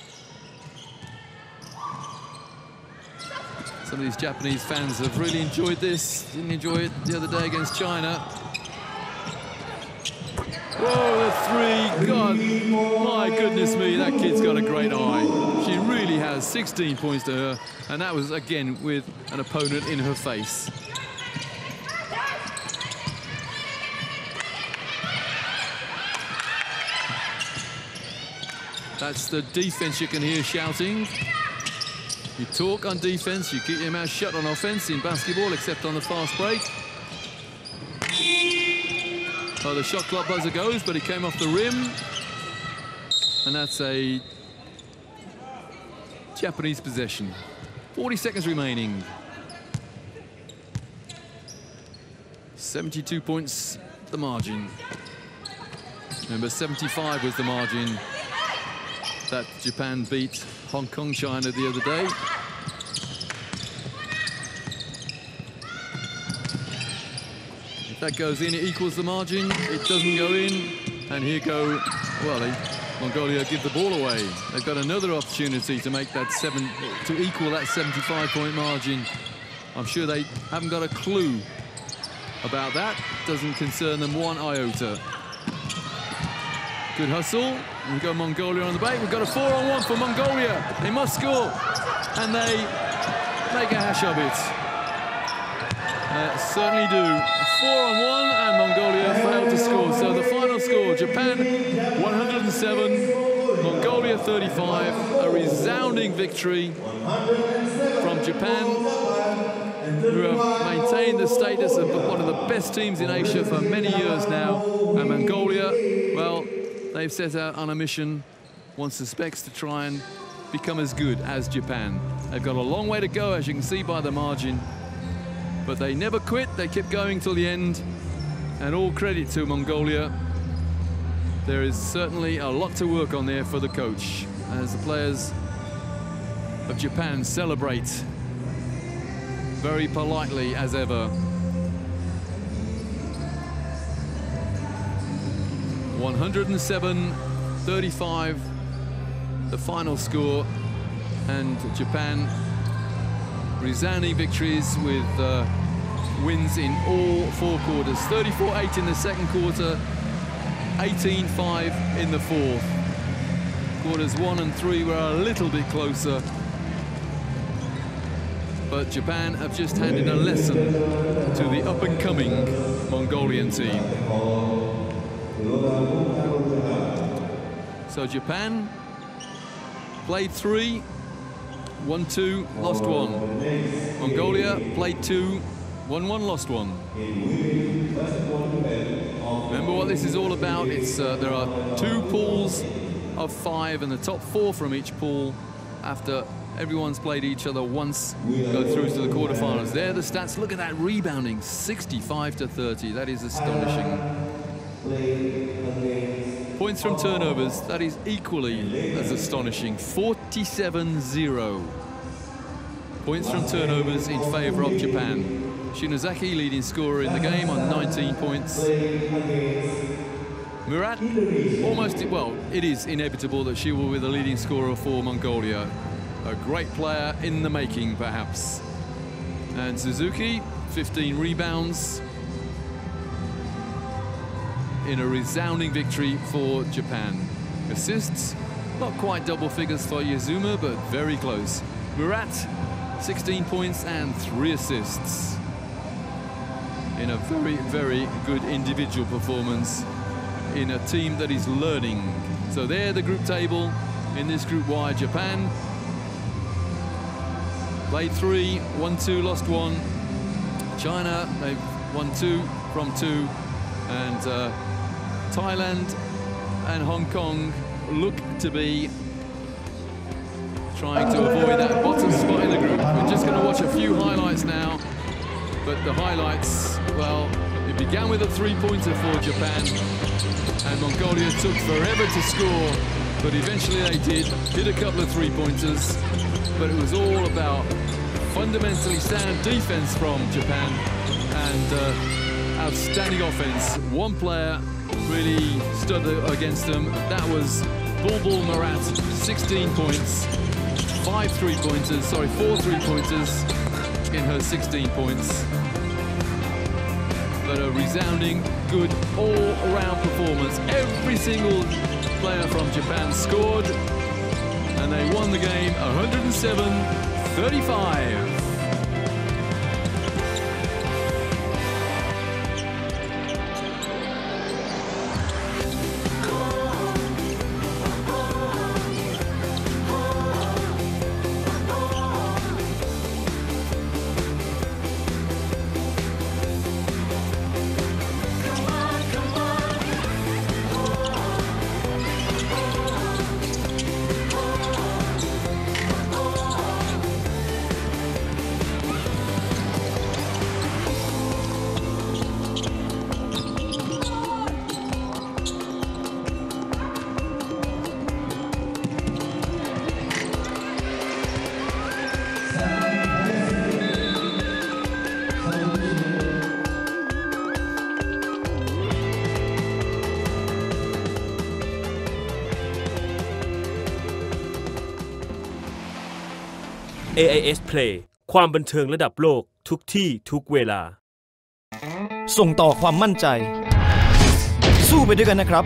Some of these Japanese fans have really enjoyed this. Didn't enjoy it the other day against China. Whoa, the 3, God, my goodness me, that kid's got a great eye. She really has. 16 points to her, and that was, again, with an opponent in her face. That's the defense you can hear shouting. You talk on defense, you keep your mouth shut on offense in basketball, except on the fast break. Oh, the shot clock buzzer goes, but it came off the rim. And that's a Japanese possession. 40 seconds remaining. 72 points, the margin. Remember, 75 was the margin that Japan beat Hong Kong, China the other day. If that goes in, it equals the margin. It doesn't go in, and here go, well, Mongolia give the ball away. They've got another opportunity to make that to equal that 75-point margin. I'm sure they haven't got a clue about that. Doesn't concern them one iota. Good hustle. We've got Mongolia on the break. We've got a 4-on-1 for Mongolia. They must score, and they make a hash of it. Certainly do. 4-on-1, and Mongolia failed to score. So the final score: Japan 107, Mongolia 35. A resounding victory from Japan, who have maintained the status of one of the best teams in Asia for many years now. And Mongolia, well, they've set out on a mission, one suspects, to try and become as good as Japan. They've got a long way to go, as you can see by the margin, but they never quit. They kept going till the end, and all credit to Mongolia. There is certainly a lot to work on there for the coach, as the players of Japan celebrate very politely as ever. 107-35, the final score, and Japan resounding victories with wins in all 4 quarters. 34-8 in the second quarter, 18-5 in the fourth. Quarters 1 and 3 were a little bit closer, but Japan have just handed a lesson to the up-and-coming Mongolian team. So Japan played 3, won 2, lost 1. Mongolia played 2, won 1, lost 1. Remember what this is all about. It's there are 2 pools of 5, and the top 4 from each pool, after everyone's played each other once, go through to the quarterfinals. There are the stats. Look at that rebounding, 65-30. That is astonishing. Points from turnovers, that is equally as astonishing, 47-0. Points from turnovers in favor of Japan. Shinozaki, leading scorer in the game, on 19 points. Murat, almost, well, it is inevitable that she will be the leading scorer for Mongolia. A great player in the making, perhaps. And Suzuki, 15 rebounds in a resounding victory for Japan. Assists, not quite double figures for Yazuma, but very close. Murat, 16 points and 3 assists in a very, very good individual performance in a team that is learning. So there, the group table. In this Group Y, Japan played 3, won 2, lost 1. China, they've won 2 from 2. And Thailand and Hong Kong look to be trying to avoid that bottom spot in the group. We're just going to watch a few highlights now. But the highlights, well, it began with a 3-pointer for Japan. And Mongolia took forever to score. But eventually they did. Hit a couple of 3-pointers. But it was all about fundamentally sound defense from Japan. And outstanding offense. One player really stood against them. That was Bulbul Murat, 16 points, 4 3-pointers in her 16 points. But a resounding, good, all-around performance. Every single player from Japan scored, and they won the game 107-35. AIS Play ความบันเทิงระดับโลกทุกที่ทุกเวลาส่งต่อความมั่นใจสู้ไปด้วยกันนะครับ